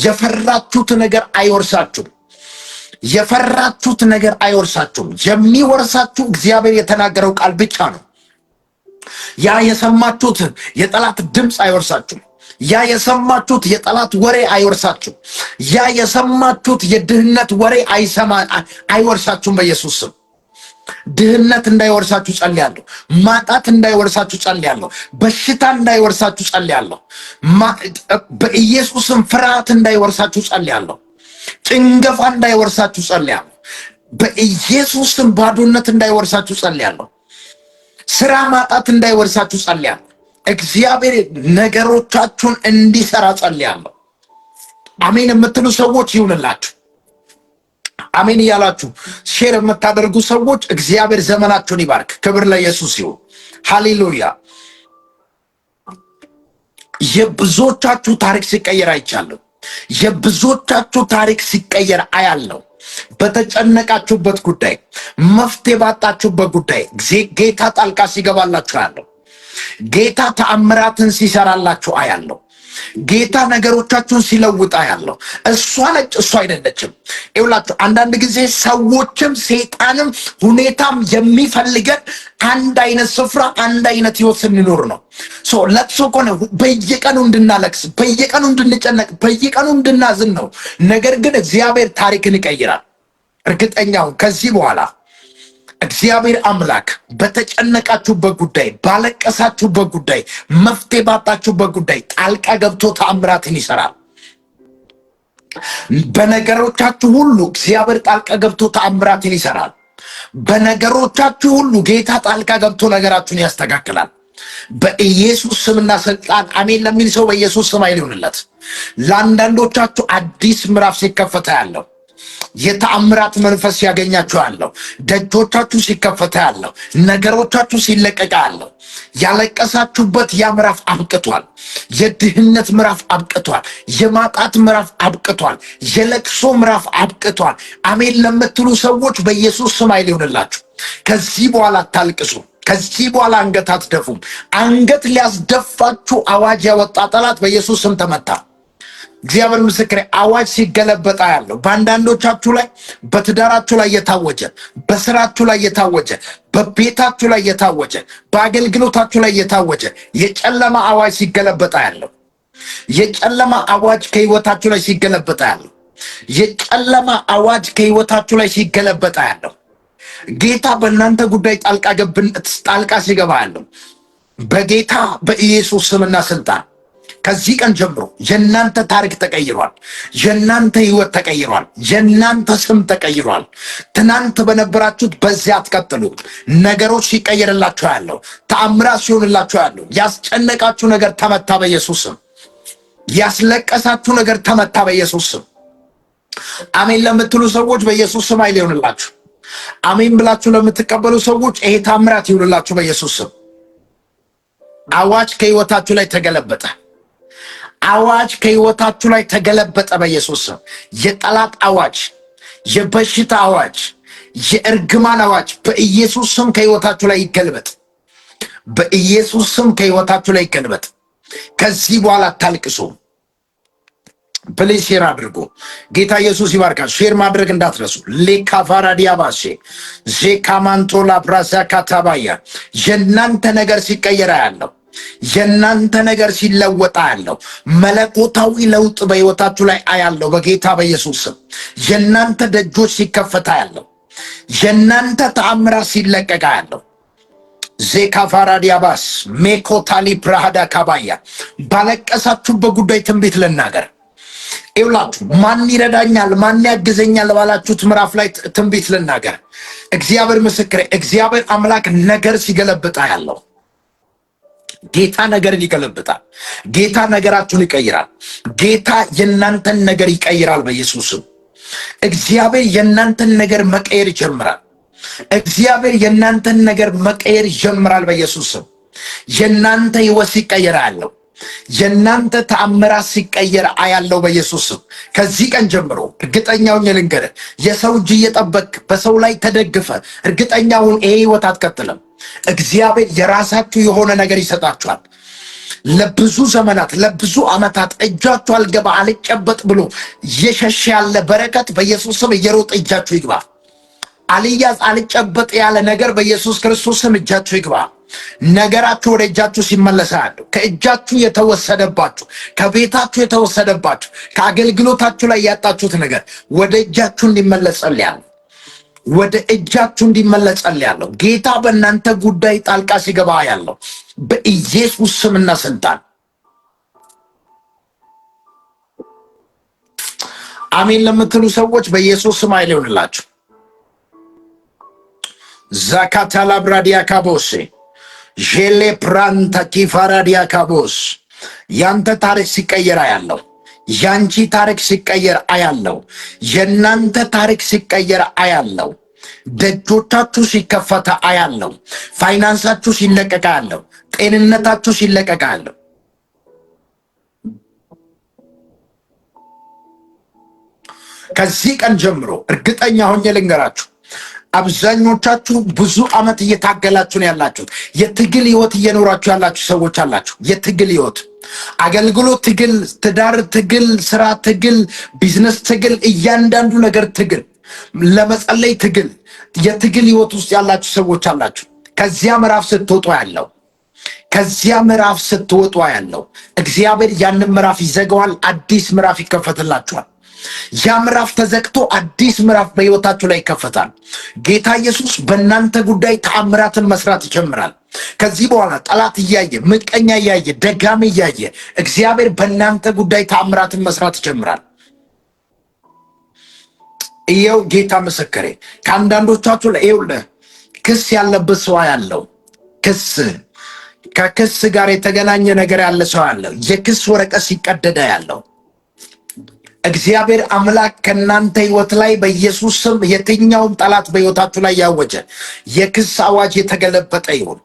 የፈራችሁት ነገር አይወርሳችሁም። የፈራችሁት ነገር አይወርሳችሁም። የሚወርሳችሁ እግዚአብሔር የተናገረው ቃል ብቻ ነው። ያ የሰማችሁት የጠላት ድምፅ አይወርሳችሁም። ያ የሰማችሁት የጠላት ወሬ አይወርሳችሁም። ያ የሰማችሁት የድህነት ወሬ አይወርሳችሁም በኢየሱስ ስም። ድህነት እንዳይወርሳችሁ ጸልያለሁ። ማጣት እንዳይወርሳችሁ ጸልያለሁ። በሽታ እንዳይወርሳችሁ ጸልያለሁ። በኢየሱስ ስም ፍርሃት እንዳይወርሳችሁ ጸልያለሁ። ጭንገፋ እንዳይወርሳችሁ ጸልያለሁ። በኢየሱስ ስም ባዶነት እንዳይወርሳችሁ ጸልያለሁ። ስራ ማጣት እንዳይወርሳችሁ ጸልያለሁ። እግዚአብሔር ነገሮቻችሁን እንዲሰራ ጸልያለሁ። አሜን የምትሉ ሰዎች ይሁንላችሁ። አሜን እያላችሁ ሼር የምታደርጉ ሰዎች እግዚአብሔር ዘመናችሁን ይባርክ። ክብር ለኢየሱስ ይሁን። ሃሌሉያ። የብዙዎቻችሁ ታሪክ ሲቀየር አይቻለሁ። የብዙዎቻችሁ ታሪክ ሲቀየር አያለሁ። በተጨነቃችሁበት ጉዳይ፣ መፍትሄ ባጣችሁበት ጉዳይ ጌታ ጣልቃ ሲገባላችሁ አያለሁ። ጌታ ተአምራትን ሲሰራላችሁ አያለሁ። ጌታ ነገሮቻችሁን ሲለውጥ አያለሁ። እሷ ነች እሷ አይደለችም። ይኸውላችሁ አንዳንድ ጊዜ ሰዎችም ሰይጣንም ሁኔታም የሚፈልገን አንድ አይነት ስፍራ አንድ አይነት ህይወት ስንኖር ነው። ለቅሶ ከሆነ በየቀኑ እንድናለቅስ፣ በየቀኑ እንድንጨነቅ፣ በየቀኑ እንድናዝን ነው። ነገር ግን እግዚአብሔር ታሪክን ይቀይራል። እርግጠኛው ከዚህ በኋላ እግዚአብሔር አምላክ በተጨነቃችሁበት ጉዳይ፣ ባለቀሳችሁበት ጉዳይ፣ መፍትሄ ባጣችሁበት ጉዳይ ጣልቃ ገብቶ ተአምራትን ይሰራል። በነገሮቻችሁ ሁሉ እግዚአብሔር ጣልቃ ገብቶ ተአምራትን ይሰራል። በነገሮቻችሁ ሁሉ ጌታ ጣልቃ ገብቶ ነገራችሁን ያስተካክላል። በኢየሱስ ስምና ስልጣን አሜን ለሚል ሰው በኢየሱስ ስም ኃይል ይሁንለት። ለአንዳንዶቻችሁ አዲስ ምዕራፍ ሲከፈታ ያለው የተአምራት መንፈስ ያገኛችሁ ያለው ደጆቻችሁ ሲከፈታ ያለው ነገሮቻችሁ ሲለቀቃ ያለው ያለቀሳችሁበት ያ ምዕራፍ አብቅቷል። የድህነት ምዕራፍ አብቅቷል። የማጣት ምዕራፍ አብቅቷል። የለቅሶ ምዕራፍ አብቅቷል። አሜን ለምትሉ ሰዎች በኢየሱስ ስም ኃይል ይሁንላችሁ። ከዚህ በኋላ አታልቅሱ። ከዚህ በኋላ አንገት አትደፉም። አንገት ሊያስደፋችሁ አዋጅ ያወጣ ጠላት በኢየሱስ ስም ተመታ። እግዚአብሔር ምስክሬ፣ አዋጅ ሲገለበጣ ያለው በአንዳንዶቻችሁ ላይ፣ በትዳራችሁ ላይ የታወጀ፣ በስራችሁ ላይ የታወጀ፣ በቤታችሁ ላይ የታወጀ በአገልግሎታችሁ ላይ የታወጀ የጨለማ አዋጅ ሲገለበጣ ያለው የጨለማ አዋጅ ከህይወታችሁ ላይ ሲገለበጣ ያለው የጨለማ አዋጅ ከህይወታችሁ ላይ ሲገለበጣ ያለው ጌታ በእናንተ ጉዳይ ጣልቃ ሲገባ ያለው በጌታ በኢየሱስ ስምና ስልጣን ከዚህ ቀን ጀምሮ የእናንተ ታሪክ ተቀይሯል። የእናንተ ህይወት ተቀይሯል። የእናንተ ስም ተቀይሯል። ትናንት በነበራችሁት በዚያ አትቀጥሉ። ነገሮች ሲቀየርላችሁ ያለው ተአምራት ሲሆንላችሁ ያለው ያስጨነቃችሁ ነገር ተመታ በኢየሱስ ስም። ያስለቀሳችሁ ነገር ተመታ በኢየሱስ ስም። አሜን ለምትሉ ሰዎች በኢየሱስ ስም ኃይል ይሆንላችሁ። አሜን ብላችሁ ለምትቀበሉ ሰዎች ይሄ ተአምራት ይሆንላችሁ በኢየሱስ ስም። አዋጅ ከህይወታችሁ ላይ ተገለበጠ። አዋጅ ከህይወታችሁ ላይ ተገለበጠ በኢየሱስ ስም። የጠላት አዋጅ፣ የበሽታ አዋጅ፣ የእርግማን አዋጅ በኢየሱስ ስም ከህይወታችሁ ላይ ይገልበጥ። በኢየሱስ ስም ከህይወታችሁ ላይ ይገልበጥ። ከዚህ በኋላ አታልቅሱ። ፕሊዝ ሼር አድርጉ። ጌታ ኢየሱስ ይባርካል። ሼር ማድረግ እንዳትረሱ። ሌካቫራዲያባሴ ዜካማንቶላ ብራዛ ካታባያ የእናንተ ነገር ሲቀየራ ያለው የእናንተ ነገር ሲለወጣ ያለው መለኮታዊ ለውጥ በህይወታችሁ ላይ አያለው በጌታ በኢየሱስ ስም። የእናንተ ደጆች ሲከፈታ ያለው የእናንተ ተአምራት ሲለቀቃ ያለው ዜካቫራዲያባስ ሜኮታሊ ብራሃዳ ካባያ ባለቀሳችሁበት ጉዳይ ትንቢት ልናገር። ይውላችሁ ማን ይረዳኛል ማን ያግዘኛል ባላችሁት ምዕራፍ ላይ ትንቢት ልናገር። እግዚአብሔር ምስክሬ፣ እግዚአብሔር አምላክ ነገር ሲገለብጣ ያለው ጌታ ነገርን ይገለብጣል። ጌታ ነገራችሁን ይቀይራል። ጌታ የእናንተን ነገር ይቀይራል በኢየሱስም። እግዚአብሔር የእናንተን ነገር መቀየር ይጀምራል። እግዚአብሔር የእናንተን ነገር መቀየር ይጀምራል በኢየሱስም። የእናንተ ህይወት ሲቀየር ያለው የእናንተ ተአምራት ሲቀየር አያለው በኢየሱስም። ከዚህ ቀን ጀምሮ እርግጠኛውን ልንገር፣ የሰው እጅ እየጠበቅ በሰው ላይ ተደግፈ እርግጠኛውን ይሄ ህይወት አትቀጥልም። እግዚአብሔር የራሳችሁ የሆነ ነገር ይሰጣችኋል። ለብዙ ዘመናት ለብዙ ዓመታት እጃችሁ አልገባ አልጨበጥ ብሎ እየሸሸ ያለ በረከት በኢየሱስ ስም እየሮጠ እጃችሁ ይግባ። አልያዝ አልጨበጥ ያለ ነገር በኢየሱስ ክርስቶስ ስም እጃችሁ ይግባ። ነገራችሁ ወደ እጃችሁ ሲመለስ ያለው ከእጃችሁ የተወሰደባችሁ ከቤታችሁ የተወሰደባችሁ ከአገልግሎታችሁ ላይ ያጣችሁት ነገር ወደ እጃችሁ እንዲመለስ ጸልያለሁ። ወደ እጃችሁ እንዲመለስ ጸልያለሁ። ጌታ በእናንተ ጉዳይ ጣልቃ ሲገባ ያለው በኢየሱስ ስምና ስልጣን አሜን ለምትሉ ሰዎች በኢየሱስ ስም ኃይል ይሁንላችሁ። ዛካታላ ብራዲያ ካቦሴ ጄሌ ፕራንታ ኪፋራዲያ ካቦስ ያንተ ታሪክ ሲቀየር አያለው። ያንቺ ታሪክ ሲቀየር አያለው። የናንተ ታሪክ ሲቀየር አያለው። ደጆቻችሁ ሲከፈታ አያለው። ፋይናንሳችሁ ሲለቀቃ አያለው። ጤንነታችሁ ሲለቀቃ አያለው። ከዚህ ቀን ጀምሮ እርግጠኛ ሆኜ ልንገራችሁ፣ አብዛኞቻችሁ ብዙ ዓመት እየታገላችሁ ነው ያላችሁት። የትግል ህይወት እየኖራችሁ ያላችሁ ሰዎች አላችሁ። የትግል ህይወት፣ አገልግሎት ትግል፣ ትዳር ትግል፣ ስራ ትግል፣ ቢዝነስ ትግል፣ እያንዳንዱ ነገር ትግል፣ ለመጸለይ ትግል፣ የትግል ህይወት ውስጥ ያላችሁ ሰዎች አላችሁ። ከዚያ ምዕራፍ ስትወጡ ያለው ከዚያ ምዕራፍ ስትወጡ ያለው እግዚአብሔር ያንን ምዕራፍ ይዘጋዋል። አዲስ ምዕራፍ ይከፈትላችኋል። ያ ምዕራፍ ተዘግቶ አዲስ ምዕራፍ በህይወታችሁ ላይ ይከፈታል። ጌታ ኢየሱስ በእናንተ ጉዳይ ተአምራትን መስራት ይጀምራል። ከዚህ በኋላ ጠላት እያየ ምቀኛ እያየ ደጋሚ እያየ እግዚአብሔር በእናንተ ጉዳይ ተአምራትን መስራት ይጀምራል። ይኸው ጌታ ምስክሬ፣ ከአንዳንዶቻችሁ ላይ ይኸውልህ ክስ ያለበት ሰው ያለው ከክስ ጋር የተገናኘ ነገር ያለ ሰው ያለው የክስ ወረቀት ሲቀደዳ ያለው እግዚአብሔር አምላክ ከእናንተ ህይወት ላይ በኢየሱስ ስም የትኛውም ጠላት በህይወታችሁ ላይ ያወጀ የክስ አዋጅ የተገለበጠ ይሁን።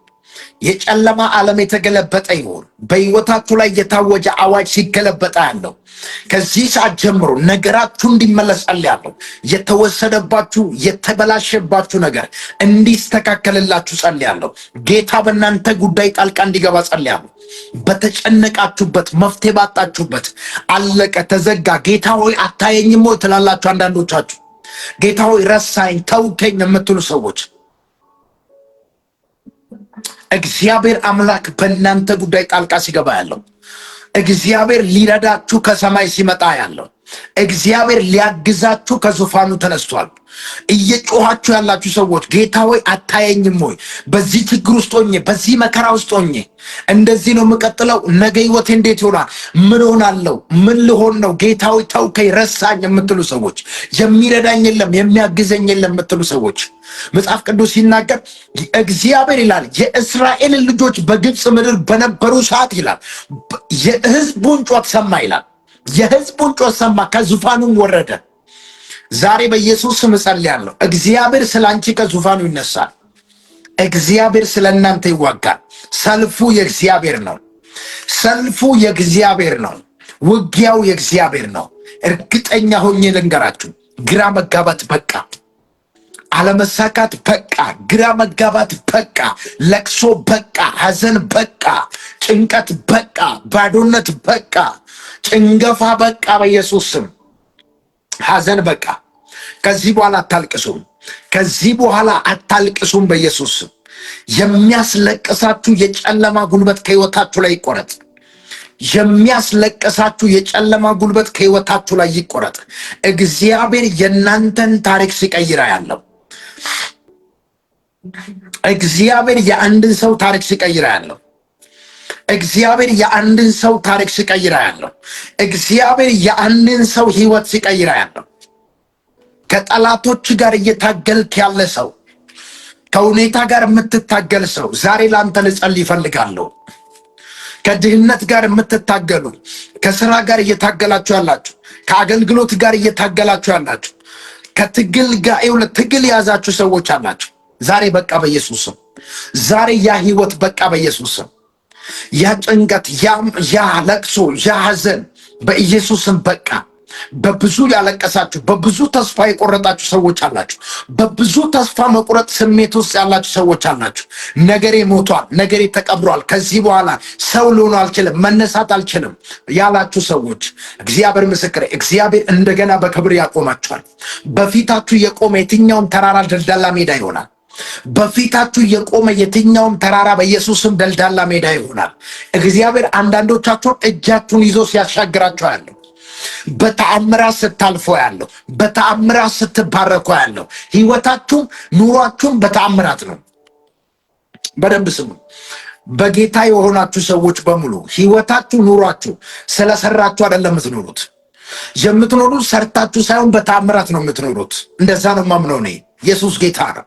የጨለማ ዓለም የተገለበጠ ይሁን። በህይወታችሁ ላይ የታወጀ አዋጅ ሲገለበጣ ያለው ከዚህ ሰዓት ጀምሮ ነገራችሁ እንዲመለስ ጸልያለሁ። የተወሰደባችሁ የተበላሸባችሁ ነገር እንዲስተካከልላችሁ ጸልያለሁ። ጌታ በእናንተ ጉዳይ ጣልቃ እንዲገባ ጸልያለሁ። በተጨነቃችሁበት መፍትሄ ባጣችሁበት አለቀ ተዘጋ፣ ጌታ ሆይ አታየኝም ወይ ትላላችሁ አንዳንዶቻችሁ። ጌታ ሆይ ረሳኝ ተውከኝ የምትሉ ሰዎች እግዚአብሔር አምላክ በእናንተ ጉዳይ ጣልቃ ሲገባ ያለው እግዚአብሔር ሊረዳችሁ ከሰማይ ሲመጣ ያለው እግዚአብሔር ሊያግዛችሁ ከዙፋኑ ተነስቷል። እየጮኻችሁ ያላችሁ ሰዎች ጌታ ሆይ አታየኝም ወይ? በዚህ ችግር ውስጥ ሆኜ በዚህ መከራ ውስጥ ሆኜ እንደዚህ ነው የምቀጥለው፣ ነገ ህይወቴ እንዴት ይሆናል? ምን ሆናለሁ? ምን ልሆን ነው? ጌታ ሆይ ተውከኝ፣ ረሳኝ የምትሉ ሰዎች፣ የሚረዳኝ የለም የሚያግዘኝ የለም የምትሉ ሰዎች መጽሐፍ ቅዱስ ሲናገር እግዚአብሔር ይላል የእስራኤልን ልጆች በግብፅ ምድር በነበሩ ሰዓት ይላል የህዝቡን ጮት ሰማ ይላል። የህዝቡን ጮት ሰማ፣ ከዙፋኑም ወረደ። ዛሬ በኢየሱስ ስም ጸልያለሁ። እግዚአብሔር ስላንቺ ከዙፋኑ ይነሳል። እግዚአብሔር ስለእናንተ ይዋጋል። ሰልፉ የእግዚአብሔር ነው። ሰልፉ የእግዚአብሔር ነው። ውጊያው የእግዚአብሔር ነው። እርግጠኛ ሆኜ ልንገራችሁ፣ ግራ መጋባት በቃ፣ አለመሳካት በቃ፣ ግራ መጋባት በቃ፣ ለቅሶ በቃ፣ ሐዘን በቃ፣ ጭንቀት በቃ፣ ባዶነት በቃ፣ ጭንገፋ በቃ። በኢየሱስ ስም ሐዘን በቃ። ከዚህ በኋላ አታልቅሱም። ከዚህ በኋላ አታልቅሱም። በኢየሱስ ስም የሚያስለቅሳችሁ የጨለማ ጉልበት ከህይወታችሁ ላይ ይቆረጥ። የሚያስለቅሳችሁ የጨለማ ጉልበት ከህይወታችሁ ላይ ይቆረጥ። እግዚአብሔር የእናንተን ታሪክ ሲቀይራ ያለው እግዚአብሔር የአንድን ሰው ታሪክ ሲቀይራ ያለው እግዚአብሔር የአንድን ሰው ታሪክ ሲቀይራ ያለው እግዚአብሔር የአንድን ሰው ህይወት ሲቀይራ ያለው ከጠላቶች ጋር እየታገልክ ያለ ሰው፣ ከሁኔታ ጋር የምትታገል ሰው ዛሬ ላንተ ልጸልይ ይፈልጋለሁ። ከድህነት ጋር የምትታገሉ፣ ከስራ ጋር እየታገላችሁ ያላችሁ፣ ከአገልግሎት ጋር እየታገላችሁ ያላችሁ፣ ከትግል ጋር ትግል የያዛችሁ ሰዎች አላችሁ። ዛሬ በቃ በኢየሱስ ስም፣ ዛሬ ያ ህይወት በቃ በኢየሱስ ስም፣ ያ ጭንቀት፣ ያ ለቅሶ፣ ያ ሐዘን በኢየሱስ ስም በቃ። በብዙ ያለቀሳችሁ፣ በብዙ ተስፋ የቆረጣችሁ ሰዎች አላችሁ። በብዙ ተስፋ መቁረጥ ስሜት ውስጥ ያላችሁ ሰዎች አላችሁ። ነገሬ ሞቷል፣ ነገሬ ተቀብሯል፣ ከዚህ በኋላ ሰው ልሆን አልችልም፣ መነሳት አልችልም ያላችሁ ሰዎች እግዚአብሔር ምስክሬ፣ እግዚአብሔር እንደገና በክብር ያቆማችኋል። በፊታችሁ የቆመ የትኛውም ተራራ ደልዳላ ሜዳ ይሆናል። በፊታችሁ የቆመ የትኛውም ተራራ በኢየሱስም ደልዳላ ሜዳ ይሆናል። እግዚአብሔር አንዳንዶቻችሁን እጃችሁን ይዞ ሲያሻግራችሁ ያለው፣ በተአምራት ስታልፎ ያለው፣ በተአምራት ስትባረኩ ያለው፣ ህይወታችሁም ኑሯችሁም በተአምራት ነው። በደንብ ስሙ። በጌታ የሆናችሁ ሰዎች በሙሉ ህይወታችሁ ኑሯችሁ ስለሰራችሁ አይደለም የምትኖሩት። የምትኖሩት ሰርታችሁ ሳይሆን በተአምራት ነው የምትኖሩት። እንደዛ ነው ማምነው እኔ። ኢየሱስ ጌታ ነው።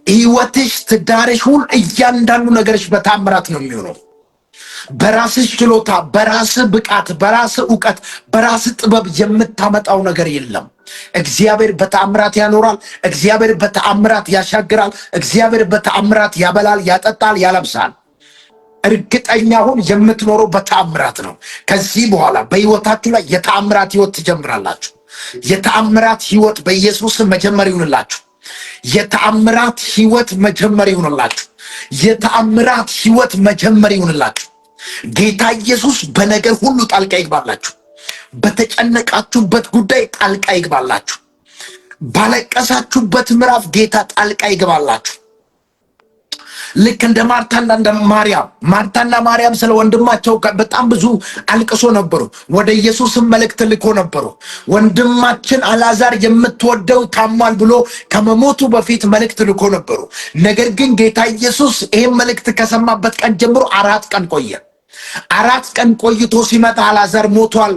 ህይወትሽ፣ ትዳርሽ፣ ሁሉ እያንዳንዱ ነገርሽ በተአምራት ነው የሚሆነው። በራስሽ ችሎታ፣ በራስህ ብቃት፣ በራስህ እውቀት፣ በራስህ ጥበብ የምታመጣው ነገር የለም። እግዚአብሔር በተአምራት ያኖራል። እግዚአብሔር በተአምራት ያሻግራል። እግዚአብሔር በተአምራት ያበላል፣ ያጠጣል፣ ያለብሳል። እርግጠኛ ሁን፣ የምትኖረው በተአምራት ነው። ከዚህ በኋላ በህይወታችሁ ላይ የተአምራት ህይወት ትጀምራላችሁ። የተአምራት ህይወት በኢየሱስ መጀመር ይሁንላችሁ። የተአምራት ህይወት መጀመር ይሁንላችሁ። የተአምራት ህይወት መጀመር ይሁንላችሁ። ጌታ ኢየሱስ በነገር ሁሉ ጣልቃ ይግባላችሁ። በተጨነቃችሁበት ጉዳይ ጣልቃ ይግባላችሁ። ባለቀሳችሁበት ምዕራፍ ጌታ ጣልቃ ይግባላችሁ። ልክ እንደ ማርታና ማርያም ስለ ወንድማቸው በጣም ብዙ አልቅሶ ነበሩ። ወደ ኢየሱስም መልእክት ልኮ ነበሩ። ወንድማችን አልዓዛር የምትወደው ታሟል ብሎ ከመሞቱ በፊት መልእክት ልኮ ነበሩ። ነገር ግን ጌታ ኢየሱስ ይህን መልእክት ከሰማበት ቀን ጀምሮ 4 ቀን ቆየ። 4 ቀን ቆይቶ ሲመጣ አልዓዛር ሞቷል።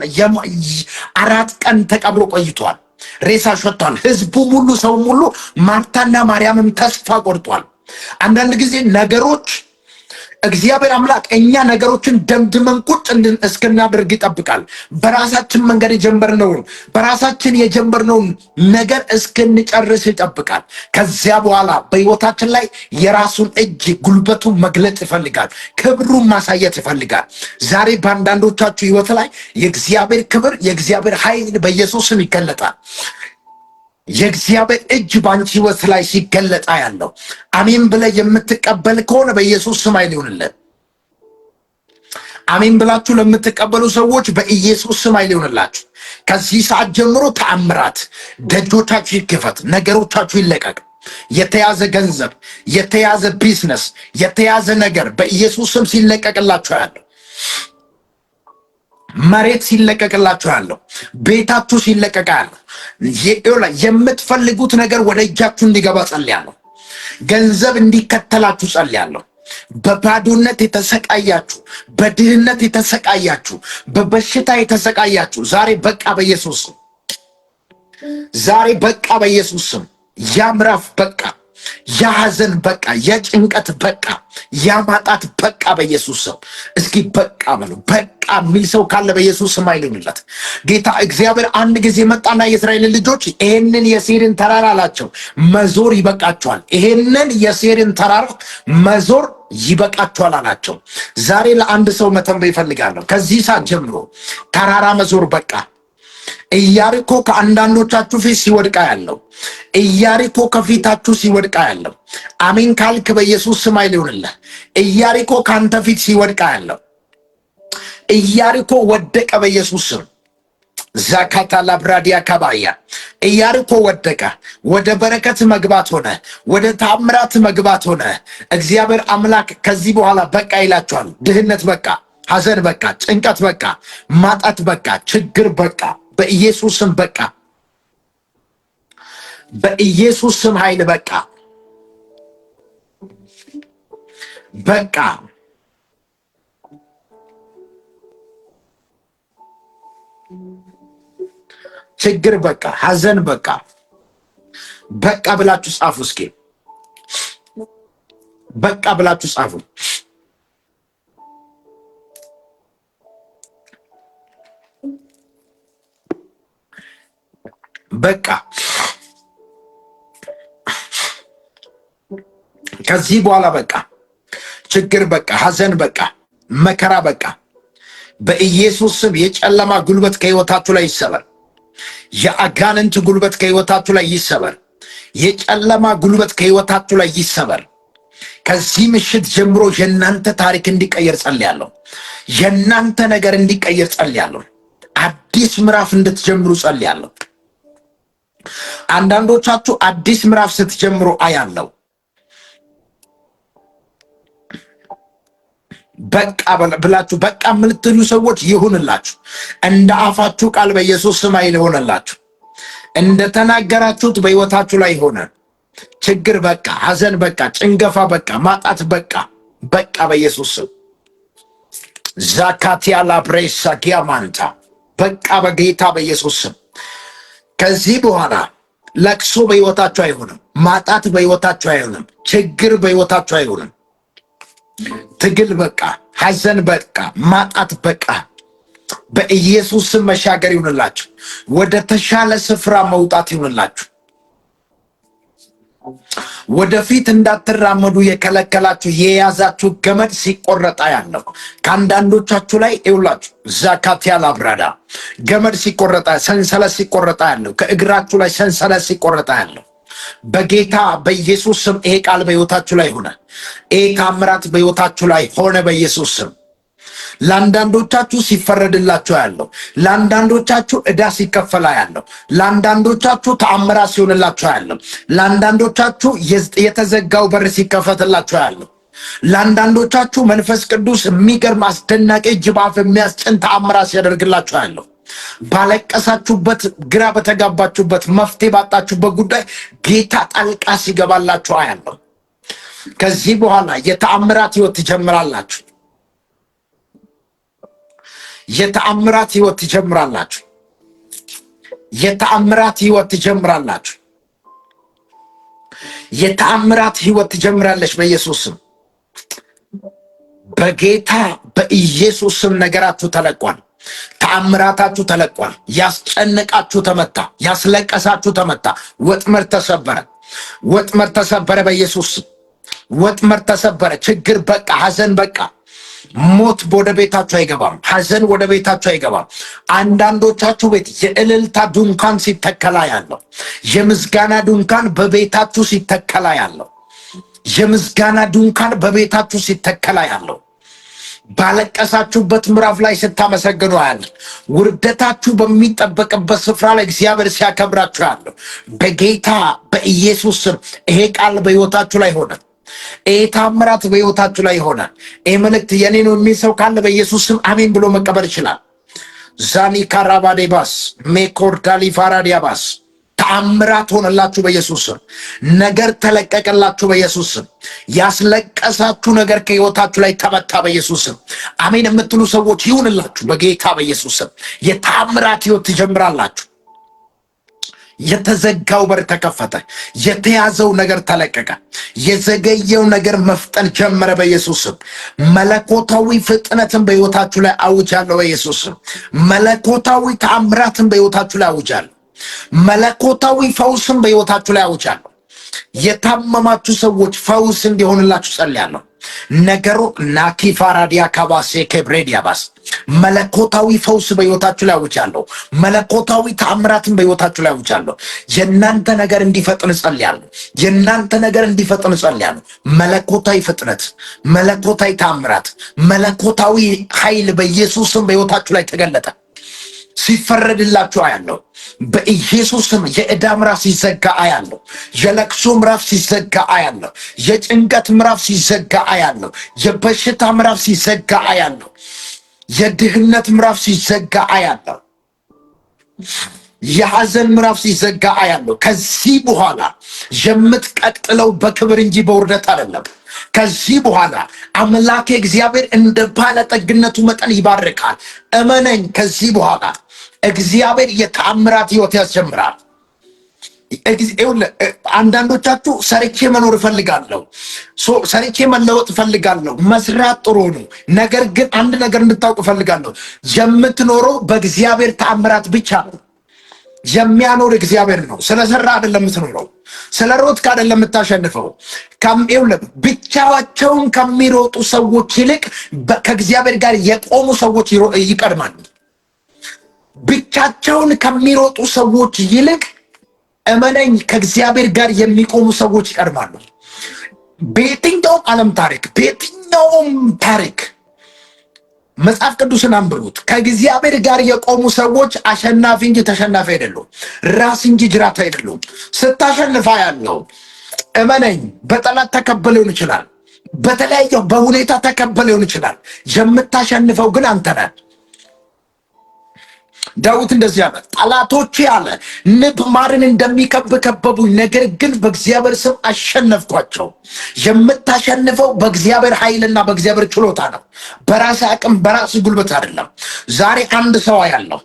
4 ቀን ተቀብሮ ቆይቷል። ሬሳ ሸቷል። ህዝቡም ሁሉ ሰውም ሁሉ ማርታና ማርያምም ተስፋ ቆርጧል። አንዳንድ ጊዜ ነገሮች እግዚአብሔር አምላክ እኛ ነገሮችን ደምድመን ቁጭ እስክናደርግ ይጠብቃል። በራሳችን መንገድ በራሳችን የጀመርነውን ነገር እስክንጨርስ ይጠብቃል። ከዚያ በኋላ በህይወታችን ላይ የራሱን እጅ ጉልበቱን መግለጥ ይፈልጋል። ክብሩን ማሳየት ይፈልጋል። ዛሬ በአንዳንዶቻችሁ ህይወት ላይ የእግዚአብሔር ክብር፣ የእግዚአብሔር ኃይል በኢየሱስም ይገለጣል። የእግዚአብሔር እጅ ባንቺ ህይወት ላይ ሲገለጣ ያለው አሜን ብለህ የምትቀበል ከሆነ በኢየሱስ ስም ኃይል ይሁንልህ። አሜን ብላችሁ ለምትቀበሉ ሰዎች በኢየሱስ ስም ኃይል ይሁንላችሁ። ከዚህ ሰዓት ጀምሮ ተአምራት፣ ደጆቻችሁ ይከፈት፣ ነገሮቻችሁ ይለቀቅ። የተያዘ ገንዘብ፣ የተያዘ ቢዝነስ፣ የተያዘ ነገር በኢየሱስ ስም ሲለቀቅላችሁ ያለው፣ መሬት ሲለቀቅላችሁ ያለው፣ ቤታችሁ ሲለቀቅ ያለው፣ የምትፈልጉት ነገር ወደ እጃችሁ እንዲገባ ጸልያለሁ። ገንዘብ እንዲከተላችሁ ጸልያለሁ። በባዶነት የተሰቃያችሁ፣ በድህነት የተሰቃያችሁ፣ በበሽታ የተሰቃያችሁ ዛሬ በቃ በኢየሱስ ስም፣ ዛሬ በቃ በኢየሱስ ስም። ያ ምዕራፍ በቃ፣ ያ ሐዘን በቃ፣ ያ ጭንቀት በቃ፣ ያ ማጣት በቃ በኢየሱስ ስም። እስኪ በቃ በሉ። በቃ የሚል ሰው ካለ በኢየሱስ ስም አይልምለት። ጌታ እግዚአብሔር አንድ ጊዜ መጣና የእስራኤልን ልጆች ይሄንን የሴይርን ተራራ አላቸው መዞር ይበቃቸዋል፣ ይሄንን የሴይርን ተራራ መዞር ይበቃቸዋል አላቸው። ዛሬ ለአንድ ሰው መተንበይ ይፈልጋለሁ። ከዚህ ሰዓት ጀምሮ ተራራ መዞር በቃ። ኢያሪኮ ከአንዳንዶቻችሁ ፊት ሲወድቃ ያለው፣ ኢያሪኮ ከፊታችሁ ሲወድቃ ያለው፣ አሜን ካልክ በኢየሱስ ስም አይልውልህ። ኢያሪኮ ካንተ ፊት ሲወድቃ ያለው፣ ኢያሪኮ ወደቀ በኢየሱስ ስም። ዛካታ ላብራዲያ ከባያ ኢያሪኮ ወደቀ። ወደ በረከት መግባት ሆነ፣ ወደ ታምራት መግባት ሆነ። እግዚአብሔር አምላክ ከዚህ በኋላ በቃ ይላችኋል። ድህነት በቃ፣ ሐዘን በቃ፣ ጭንቀት በቃ፣ ማጣት በቃ፣ ችግር በቃ፣ በኢየሱስ ስም በቃ፣ በኢየሱስ ስም ኃይል በቃ፣ በቃ። ችግር በቃ፣ ሐዘን በቃ፣ በቃ ብላችሁ ጻፉ። እስኪ በቃ ብላችሁ ጻፉ። በቃ ከዚህ በኋላ በቃ፣ ችግር በቃ፣ ሐዘን በቃ፣ መከራ በቃ። በኢየሱስ ስም የጨለማ ጉልበት ከሕይወታችሁ ላይ ይሰበር። የአጋንንት ጉልበት ከሕይወታችሁ ላይ ይሰበር። የጨለማ ጉልበት ከሕይወታችሁ ላይ ይሰበር። ከዚህ ምሽት ጀምሮ የእናንተ ታሪክ እንዲቀየር ጸልያለሁ። የእናንተ ነገር እንዲቀየር ጸልያለሁ። አዲስ ምዕራፍ እንድትጀምሩ ጸልያለሁ። አንዳንዶቻችሁ አዲስ ምዕራፍ ስትጀምሩ አያለው። በቃ ብላችሁ በቃ የምትሉ ሰዎች ይሁንላችሁ። እንደ አፋችሁ ቃል በኢየሱስ ስም ይሁንላችሁ። እንደ ተናገራችሁት በሕይወታችሁ ላይ ሆነ። ችግር በቃ፣ ሐዘን በቃ፣ ጭንገፋ በቃ፣ ማጣት በቃ፣ በቃ በኢየሱስ ስም። ዛካቲያ ላብሬሳ ጊያማንታ በቃ በጌታ በኢየሱስ ስም። ከዚህ በኋላ ለቅሶ በሕይወታችሁ አይሆንም። ማጣት በሕይወታችሁ አይሆንም። ችግር በሕይወታችሁ አይሆንም። ትግል በቃ፣ ሐዘን በቃ፣ ማጣት በቃ። በኢየሱስ ስም መሻገር ይሁንላችሁ። ወደ ተሻለ ስፍራ መውጣት ይሁንላችሁ። ወደፊት እንዳትራመዱ የከለከላችሁ የያዛችሁ ገመድ ሲቆረጣ ያለው ከአንዳንዶቻችሁ ላይ ይውላችሁ። ዛካቲያ ላብራዳ ገመድ ሲቆረጣ፣ ሰንሰለት ሲቆረጣ ያለው ከእግራችሁ ላይ ሰንሰለት ሲቆረጣ ያለው በጌታ በኢየሱስ ስም ይሄ ቃል በሕይወታችሁ ላይ ሆነ። ይሄ ታምራት በሕይወታችሁ ላይ ሆነ በኢየሱስ ስም። ለአንዳንዶቻችሁ ሲፈረድላችሁ ያለው፣ ለአንዳንዶቻችሁ ዕዳ ሲከፈላ ያለው፣ ለአንዳንዶቻችሁ ተአምራት ሲሆንላችሁ ያለው፣ ለአንዳንዶቻችሁ የተዘጋው በር ሲከፈትላችሁ ያለው፣ ለአንዳንዶቻችሁ መንፈስ ቅዱስ የሚገርም አስደናቂ እጅ በአፍ የሚያስጭን ተአምራት ሲያደርግላችሁ ያለው፣ ባለቀሳችሁበት፣ ግራ በተጋባችሁበት፣ መፍትሄ ባጣችሁበት ጉዳይ ጌታ ጣልቃ ሲገባላችሁ አያለው። ከዚህ በኋላ የተአምራት ሕይወት ትጀምራላችሁ። የተአምራት ሕይወት ትጀምራላችሁ። የተአምራት ሕይወት ትጀምራላችሁ። የተአምራት ሕይወት ትጀምራለች በኢየሱስ ስም። በጌታ በኢየሱስ ስም ነገራችሁ ተለቋል። ተአምራታችሁ ተለቋል። ያስጨነቃችሁ ተመታ። ያስለቀሳችሁ ተመታ። ወጥመድ ተሰበረ። ወጥመድ ተሰበረ በኢየሱስ ስም። ወጥመድ ተሰበረ። ችግር በቃ፣ ሐዘን በቃ። ሞት ወደ ቤታችሁ አይገባም። ሐዘን ወደ ቤታችሁ አይገባም። አንዳንዶቻችሁ ቤት የእልልታ ድንኳን ሲተከላ ያለው፣ የምስጋና ድንኳን በቤታችሁ ሲተከላ ያለው፣ የምስጋና ድንኳን በቤታችሁ ሲተከላ ያለው ባለቀሳችሁበት ምዕራፍ ላይ ስታመሰግኑ አያለሁ። ውርደታችሁ በሚጠበቅበት ስፍራ ላይ እግዚአብሔር ሲያከብራችሁ አያለሁ። በጌታ በኢየሱስ ስም ይሄ ቃል በሕይወታችሁ ላይ ሆነ። ይሄ ታምራት በሕይወታችሁ ላይ ሆነ። ይሄ መልእክት የኔ ነው የሚል ሰው ካለ በኢየሱስ ስም አሜን ብሎ መቀበል ይችላል። ዛኒ ካራባዴባስ ሜኮርዳሊ ፋራዲያባስ ተአምራት ሆነላችሁ በኢየሱስ ስም። ነገር ተለቀቀላችሁ በኢየሱስ ስም። ያስለቀሳችሁ ነገር ከሕይወታችሁ ላይ ተመታ በኢየሱስ ስም። አሜን የምትሉ ሰዎች ይሁንላችሁ በጌታ በኢየሱስ ስም። የተአምራት ሕይወት ትጀምራላችሁ። የተዘጋው በር ተከፈተ። የተያዘው ነገር ተለቀቀ። የዘገየው ነገር መፍጠን ጀመረ በኢየሱስ ስም። መለኮታዊ ፍጥነትን በሕይወታችሁ ላይ አውጃለሁ በኢየሱስ ስም። መለኮታዊ ተአምራትን በሕይወታችሁ ላይ አውጃለሁ። መለኮታዊ ፈውስን በሕይወታችሁ ላይ አውጃለሁ። የታመማችሁ ሰዎች ፈውስ እንዲሆንላችሁ ጸልያለሁ። ነገሩ ናኪፋራዲያ ካባሴ ከብሬዲያባስ መለኮታዊ ፈውስ በሕይወታችሁ ላይ አውጃለሁ። መለኮታዊ ተአምራትን በሕይወታችሁ ላይ አውጃለሁ። የእናንተ ነገር እንዲፈጥን ጸልያለሁ። የእናንተ ነገር እንዲፈጥን ጸልያለሁ። መለኮታዊ ፍጥነት፣ መለኮታዊ ተአምራት፣ መለኮታዊ ኃይል በኢየሱስም በሕይወታችሁ ላይ ተገለጠ። ሲፈረድላችሁ አያለሁ በኢየሱስ ስም። የዕዳ ምዕራፍ ሲዘጋ አያለሁ። የለቅሶ ምዕራፍ ሲዘጋ አያለሁ። የጭንቀት ምዕራፍ ሲዘጋ አያለሁ። የበሽታ ምዕራፍ ሲዘጋ አያለሁ። የድህነት ምዕራፍ ሲዘጋ አያለሁ። የሐዘን ምዕራፍ ሲዘጋ አያለሁ። ከዚህ በኋላ የምትቀጥለው በክብር እንጂ በውርደት አይደለም። ከዚህ በኋላ አምላኬ እግዚአብሔር እንደ ባለጠግነቱ መጠን ይባርካል። እመነኝ። ከዚህ በኋላ እግዚአብሔር የተአምራት ሕይወት ያስጀምራል። አንዳንዶቻችሁ ሰርቼ መኖር እፈልጋለሁ፣ ሰርቼ መለወጥ እፈልጋለሁ። መስራት ጥሩ ነው። ነገር ግን አንድ ነገር እንድታውቅ እፈልጋለሁ። የምትኖረው በእግዚአብሔር ተአምራት ብቻ ነው። የሚያኖር እግዚአብሔር ነው። ስለሰራ አይደለም የምትኖረው። ስለ ሮጥክ አይደለም የምታሸንፈው። ብቻቸውን ከሚሮጡ ሰዎች ይልቅ ከእግዚአብሔር ጋር የቆሙ ሰዎች ይቀድማሉ። ብቻቸውን ከሚሮጡ ሰዎች ይልቅ እመነኝ፣ ከእግዚአብሔር ጋር የሚቆሙ ሰዎች ይቀድማሉ። በየትኛውም ዓለም ታሪክ፣ በየትኛውም ታሪክ መጽሐፍ ቅዱስን አንብቡት። ከእግዚአብሔር ጋር የቆሙ ሰዎች አሸናፊ እንጂ ተሸናፊ አይደሉም። ራስ እንጂ ጅራት አይደሉም። ስታሸንፋ ያለው እመነኝ፣ በጠላት ተከበል ሊሆን ይችላል፣ በተለያየ በሁኔታ ተከበል ሊሆን ይችላል። የምታሸንፈው ግን አንተ ነህ። ዳዊት እንደዚህ አለ፣ ጠላቶቼ አለ ንብ ማርን እንደሚከብ ከበቡኝ፣ ነገር ግን በእግዚአብሔር ስም አሸነፍኳቸው። የምታሸንፈው በእግዚአብሔር ኃይልና በእግዚአብሔር ችሎታ ነው። በራስ አቅም በራስ ጉልበት አይደለም። ዛሬ አንድ ሰው ያለው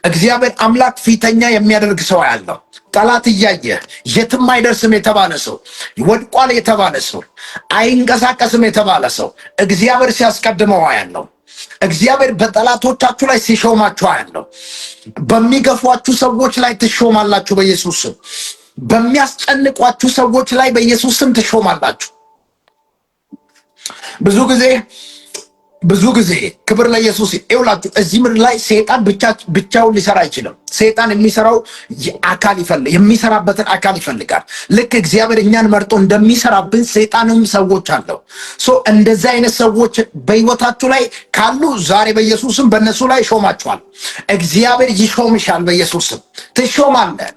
እግዚአብሔር አምላክ ፊተኛ የሚያደርግ ሰው ያለው ጠላት እያየ የትም አይደርስም የተባለ ሰው፣ ወድቋል የተባለ ሰው፣ አይንቀሳቀስም የተባለ ሰው እግዚአብሔር ሲያስቀድመው ያለው እግዚአብሔር በጠላቶቻችሁ ላይ ሲሾማችሁ አያለሁ። በሚገፏችሁ ሰዎች ላይ ትሾማላችሁ በኢየሱስ ስም። በሚያስጨንቋችሁ ሰዎች ላይ በኢየሱስ ስም ትሾማላችሁ። ብዙ ጊዜ ክብር ለኢየሱስ ይውላችሁ። እዚህ ምድር ላይ ሰይጣን ብቻውን ሊሰራ አይችልም። ሰይጣን የሚሰራበትን አካል ይፈልጋል። ልክ እግዚአብሔር እኛን መርጦ እንደሚሰራብን ሰይጣንም ሰዎች አለው። እንደዚህ አይነት ሰዎች በሕይወታችሁ ላይ ካሉ ዛሬ በኢየሱስም በእነሱ ላይ ሾማችኋል። እግዚአብሔር ይሾምሻል። በኢየሱስም ትሾማለህ።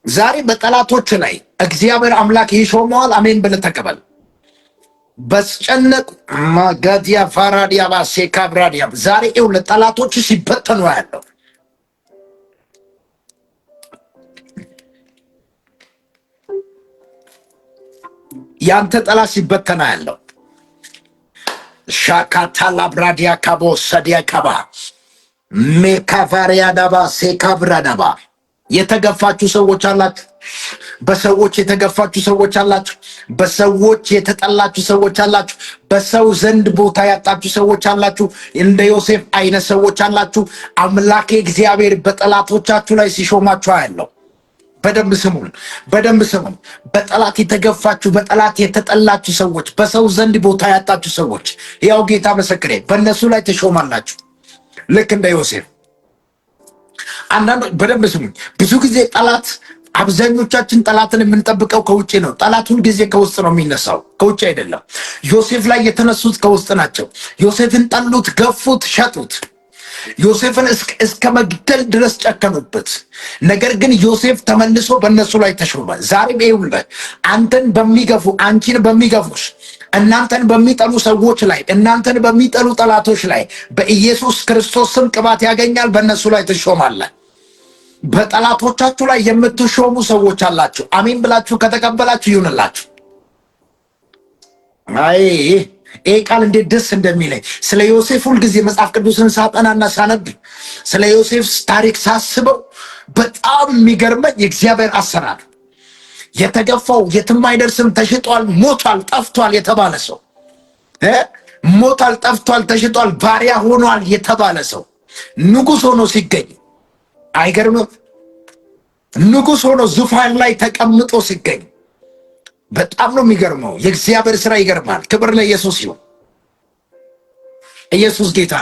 ዛሬ በጠላቶች ላይ እግዚአብሔር አምላክ ይሾመዋል። አሜን ብለህ ተቀበል። በስጨነቁ ማጋዲያ ፋራዲያ ባሴ ካብራዲያ ዛሬ ለጠላቶች ሲበተኑ ያለው ያንተ ጠላት ሲበተና ያለው ሻካታ ላብራዲያ ካቦ ሰዲያ ካባ ሜካቫሪያ ዳባ ሴካብራዳባ የተገፋችሁ ሰዎች አላችሁ። በሰዎች የተገፋችሁ ሰዎች አላችሁ። በሰዎች የተጠላችሁ ሰዎች አላችሁ። በሰው ዘንድ ቦታ ያጣችሁ ሰዎች አላችሁ። እንደ ዮሴፍ አይነት ሰዎች አላችሁ። አምላኬ እግዚአብሔር በጠላቶቻችሁ ላይ ሲሾማችሁ ያለው በደንብ ስሙን። በጠላት የተገፋችሁ፣ በጠላት የተጠላችሁ ሰዎች፣ በሰው ዘንድ ቦታ ያጣችሁ ሰዎች ያው ጌታ መሰክሬ በእነሱ ላይ ትሾማላችሁ። ልክ እንደ ዮሴፍ። አንዳንዶች በደንብ ስሙኝ። ብዙ ጊዜ ጠላት አብዛኞቻችን ጠላትን የምንጠብቀው ከውጭ ነው። ጠላት ሁል ጊዜ ከውስጥ ነው የሚነሳው፣ ከውጭ አይደለም። ዮሴፍ ላይ የተነሱት ከውስጥ ናቸው። ዮሴፍን ጠሉት፣ ገፉት፣ ሸጡት። ዮሴፍን እስከ መግደል ድረስ ጨከኑበት። ነገር ግን ዮሴፍ ተመልሶ በእነሱ ላይ ተሾመ። ዛሬም ይኸውልህ አንተን በሚገፉ አንቺን በሚገፉሽ እናንተን በሚጠሉ ሰዎች ላይ እናንተን በሚጠሉ ጠላቶች ላይ በኢየሱስ ክርስቶስ ስም ቅባት ያገኛል። በእነሱ ላይ ትሾማለህ። በጠላቶቻችሁ ላይ የምትሾሙ ሰዎች አላችሁ። አሜን ብላችሁ ከተቀበላችሁ ይሁንላችሁ። አይ ይሄ ቃል እንዴት ደስ እንደሚለኝ ስለ ዮሴፍ ሁልጊዜ መጽሐፍ ቅዱስን ሳጠናና ሳነብ ስለ ዮሴፍ ታሪክ ሳስበው በጣም የሚገርመኝ የእግዚአብሔር አሰራር። የተገፋው የትም አይደርስም፣ ተሽጧል፣ ሞቷል፣ ጠፍቷል የተባለ ሰው ሞቷል፣ ጠፍቷል፣ ተሽጧል፣ ባሪያ ሆኗል የተባለ ሰው ንጉሥ ሆኖ ሲገኝ አይገርምም? ንጉሥ ሆኖ ዙፋን ላይ ተቀምጦ ሲገኝ በጣም ነው የሚገርመው። የእግዚአብሔር ስራ ይገርማል። ክብር ለኢየሱስ ይሁን። ኢየሱስ ጌታ።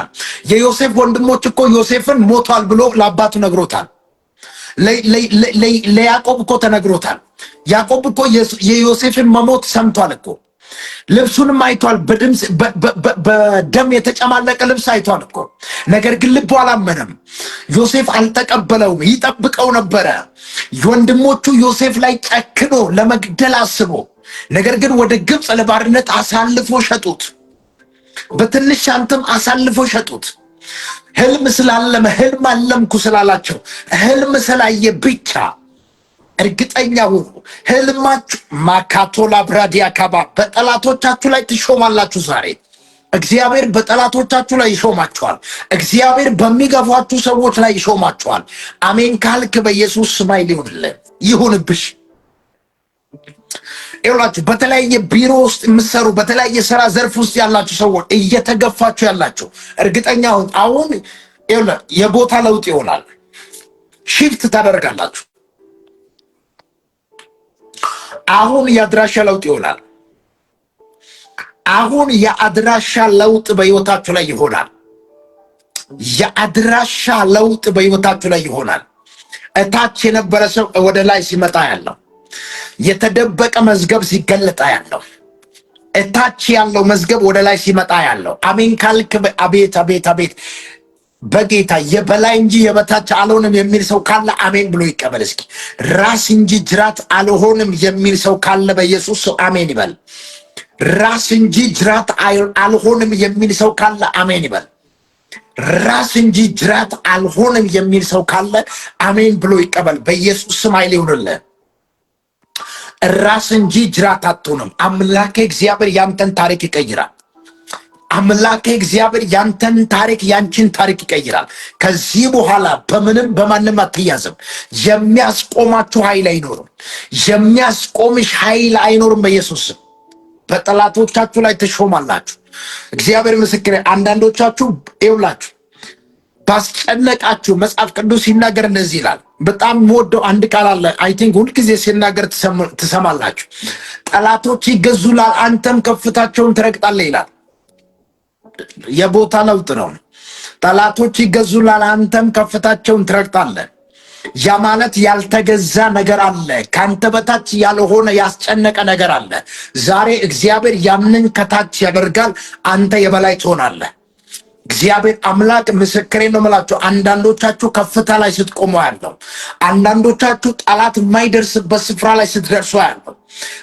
የዮሴፍ ወንድሞች እኮ ዮሴፍን ሞቷል ብሎ ለአባቱ ነግሮታል። ለያዕቆብ እኮ ተነግሮታል። ያዕቆብ እኮ የዮሴፍን መሞት ሰምቷል እኮ። ልብሱንም አይቷል። በደም የተጨማለቀ ልብስ አይቷል እኮ። ነገር ግን ልቡ አላመነም። ዮሴፍ አልተቀበለውም። ይጠብቀው ነበረ። ወንድሞቹ ዮሴፍ ላይ ጨክኖ ለመግደል አስቦ፣ ነገር ግን ወደ ግብፅ ለባርነት አሳልፎ ሸጡት። በትንሽ ሻንትም አሳልፎ ሸጡት። ህልም ስላለመ ህልም አለምኩ ስላላቸው ህልም ስላየ ብቻ እርግጠኛ ሁኑ። ህልማችሁ ማካቶላ ብራዲያ ካባ በጠላቶቻችሁ ላይ ትሾማላችሁ። ዛሬ እግዚአብሔር በጠላቶቻችሁ ላይ ይሾማችኋል። እግዚአብሔር በሚገፏችሁ ሰዎች ላይ ይሾማችኋል። አሜን ካልክ በኢየሱስ ስም ይሁንልህ፣ ይሁንብሽ። ይኸውላችሁ በተለያየ ቢሮ ውስጥ የምትሰሩ በተለያየ ስራ ዘርፍ ውስጥ ያላችሁ ሰዎች እየተገፋችሁ ያላችሁ እርግጠኛ ሁኑ። አሁን ይኸውልህ የቦታ ለውጥ ይሆናል። ሺፍት ታደርጋላችሁ። አሁን የአድራሻ ለውጥ ይሆናል። አሁን የአድራሻ ለውጥ በህይወታችሁ ላይ ይሆናል። የአድራሻ ለውጥ በህይወታችሁ ላይ ይሆናል። እታች የነበረ ሰው ወደ ላይ ሲመጣ ያለው፣ የተደበቀ መዝገብ ሲገለጣ ያለው፣ እታች ያለው መዝገብ ወደ ላይ ሲመጣ ያለው። አሜን ካልክ አቤት አቤት አቤት። በጌታ የበላይ እንጂ የበታች አልሆንም የሚል ሰው ካለ አሜን ብሎ ይቀበል። እስኪ ራስ እንጂ ጅራት አልሆንም የሚል ሰው ካለ በኢየሱስ ሰው አሜን ይበል። ራስ እንጂ ጅራት አልሆንም የሚል ሰው ካለ አሜን ይበል። ራስ እንጂ ጅራት አልሆንም የሚል ሰው ካለ አሜን ብሎ ይቀበል። በኢየሱስ ስም ኃይል ይሁንልህ። ራስ እንጂ ጅራት አትሆንም። አምላኬ እግዚአብሔር ያንተን ታሪክ ይቀይራል። አምላኬ እግዚአብሔር ያንተን ታሪክ ያንቺን ታሪክ ይቀይራል። ከዚህ በኋላ በምንም በማንም አትያዝም። የሚያስቆማችሁ ኃይል አይኖርም። የሚያስቆምሽ ኃይል አይኖርም። በኢየሱስ በጠላቶቻችሁ ላይ ትሾማላችሁ። እግዚአብሔር ምስክሬ። አንዳንዶቻችሁ ይውላችሁ ባስጨነቃችሁ መጽሐፍ ቅዱስ ሲናገር እንደዚህ ይላል። በጣም የምወደው አንድ ቃል አለ። አይ ቲንክ ሁልጊዜ ሲናገር ትሰማላችሁ። ጠላቶች ይገዙላል፣ አንተም ከፍታቸውን ትረግጣለህ ይላል። የቦታ ለውጥ ነው። ጠላቶች ይገዙላል፣ አንተም ከፍታቸውን ትረግጣለህ። ያ ማለት ያልተገዛ ነገር አለ። ካንተ በታች ያልሆነ ያስጨነቀ ነገር አለ። ዛሬ እግዚአብሔር ያንን ከታች ያደርጋል። አንተ የበላይ ትሆናለህ። እግዚአብሔር አምላክ ምስክሬ ነው የምላችሁ። አንዳንዶቻችሁ ከፍታ ላይ ስትቆሙ ያለው፣ አንዳንዶቻችሁ ጠላት የማይደርስበት ስፍራ ላይ ስትደርሱ ያለው፣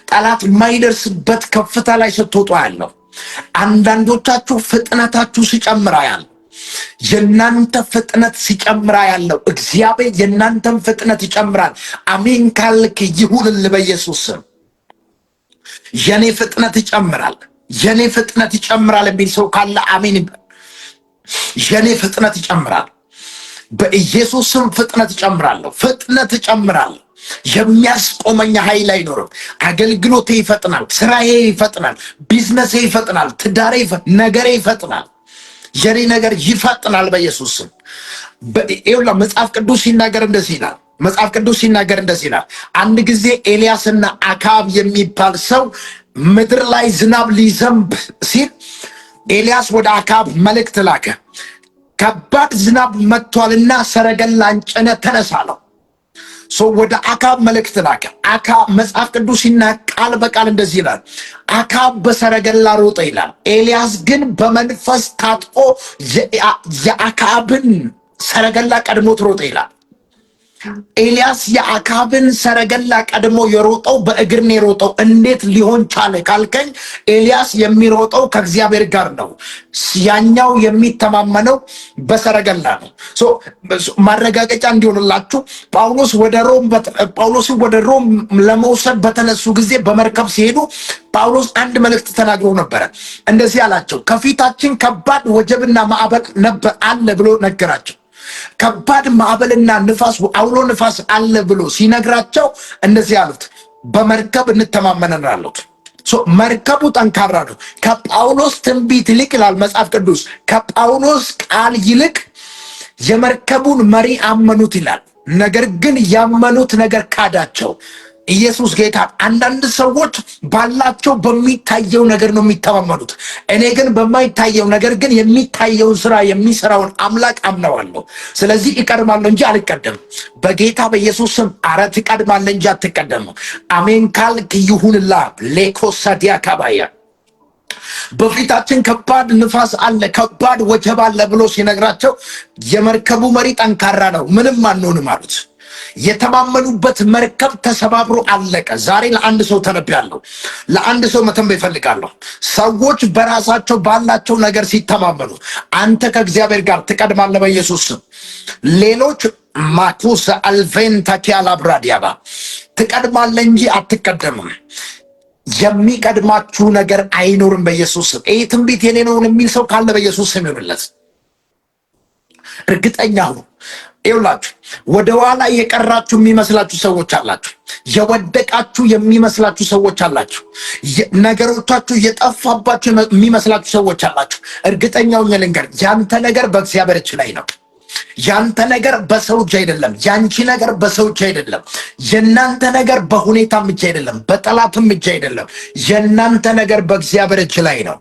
ጠላት የማይደርስበት ከፍታ ላይ ስትወጡ ያለው፣ አንዳንዶቻችሁ ፍጥነታችሁ ሲጨምራ ያለው፣ የናንተ ፍጥነት ሲጨምራ ያለው እግዚአብሔር የናንተን ፍጥነት ይጨምራል። አሜን ካልክ ይሁንልህ በኢየሱስ ስም። የኔ ፍጥነት ይጨምራል፣ የኔ ፍጥነት ይጨምራል የሚል ሰው ካለ አሜን ይበል። የኔ ፍጥነት ይጨምራል በኢየሱስ ስም። ፍጥነት ይጨምራለሁ፣ ፍጥነት ይጨምራለሁ። የሚያስቆመኝ ኃይል አይኖርም። አገልግሎቴ ይፈጥናል፣ ስራዬ ይፈጥናል፣ ቢዝነሴ ይፈጥናል፣ ትዳሬ ነገሬ ይፈጥናል። የኔ ነገር ይፈጥናል በኢየሱስ ስም። ይኸውላ መጽሐፍ ቅዱስ ሲናገር እንደዚህ ይላል። መጽሐፍ ቅዱስ ሲናገር እንደዚህ ይላል። አንድ ጊዜ ኤልያስና አክዓብ የሚባል ሰው ምድር ላይ ዝናብ ሊዘንብ ሲል ኤልያስ ወደ አክዓብ መልእክት ላከ። ከባድ ዝናብ መጥቷልና ሰረገላን ጭነህ ተነሳ አለው። ወደ አካብ መልእክት ላከ። አካብ መጽሐፍ ቅዱስ ቃል በቃል እንደዚህ ይላል፣ አካብ በሰረገላ ሮጠ ይላል። ኤልያስ ግን በመንፈስ ታጥቆ የአካብን ሰረገላ ቀድሞት ሮጠ ይላል። ኤልያስ የአካብን ሰረገላ ቀድሞ የሮጠው በእግር ነው የሮጠው። እንዴት ሊሆን ቻለ ካልከኝ፣ ኤልያስ የሚሮጠው ከእግዚአብሔር ጋር ነው። ያኛው የሚተማመነው በሰረገላ ነው። ማረጋገጫ እንዲሆንላችሁ ጳውሎስን ወደ ሮም ለመውሰድ በተነሱ ጊዜ በመርከብ ሲሄዱ ጳውሎስ አንድ መልእክት ተናግሮ ነበረ። እንደዚህ አላቸው፣ ከፊታችን ከባድ ወጀብና ማዕበል አለ ብሎ ነገራቸው። ከባድ ማዕበልና ንፋስ፣ አውሎ ንፋስ አለ ብሎ ሲነግራቸው እንደዚህ አሉት፣ በመርከብ እንተማመናለን አሉት። መርከቡ ጠንካራ ነው። ከጳውሎስ ትንቢት ይልቅ ይላል መጽሐፍ ቅዱስ፣ ከጳውሎስ ቃል ይልቅ የመርከቡን መሪ አመኑት ይላል። ነገር ግን ያመኑት ነገር ካዳቸው። ኢየሱስ ጌታ። አንዳንድ ሰዎች ባላቸው በሚታየው ነገር ነው የሚተማመኑት። እኔ ግን በማይታየው ነገር ግን የሚታየውን ስራ የሚሰራውን አምላክ አምነዋለሁ። ስለዚህ እቀድማለሁ እንጂ አልቀደም። በጌታ በኢየሱስ ስም አረ ትቀድማለህ እንጂ አትቀደም። አሜን ካልክ ይሁንላ። ሌኮሳዲያ ካባያ በፊታችን ከባድ ንፋስ አለ፣ ከባድ ወጀብ አለ ብሎ ሲነግራቸው የመርከቡ መሪ ጠንካራ ነው፣ ምንም አንሆንም አሉት። የተማመኑበት መርከብ ተሰባብሮ አለቀ። ዛሬ ለአንድ ሰው ተነብያለሁ፣ ለአንድ ሰው መተንበይ እፈልጋለሁ። ሰዎች በራሳቸው ባላቸው ነገር ሲተማመኑ አንተ ከእግዚአብሔር ጋር ትቀድማለህ በኢየሱስ ስም። ሌሎች ማኩስ አልቬንታ ኪያላብራዲያባ ትቀድማለህ እንጂ አትቀደምም። የሚቀድማችሁ ነገር አይኖርም በኢየሱስ ስም። ይህ ትንቢት የኔ ነው የሚል ሰው ካለ በኢየሱስ ስም ይሁንለት። እርግጠኛ ሁኑ። ይውላችሁ ወደ ኋላ የቀራችሁ የሚመስላችሁ ሰዎች አላችሁ። የወደቃችሁ የሚመስላችሁ ሰዎች አላችሁ። ነገሮቻችሁ የጠፋባችሁ የሚመስላችሁ ሰዎች አላችሁ። እርግጠኛው ልንገር፣ ያንተ ነገር በእግዚአብሔር እጅ ላይ ነው። ያንተ ነገር በሰው እጅ አይደለም። ያንቺ ነገር በሰው እጅ አይደለም። የናንተ ነገር በሁኔታም እጅ አይደለም፣ በጠላትም እጅ አይደለም። የናንተ ነገር በእግዚአብሔር እጅ ላይ ነው።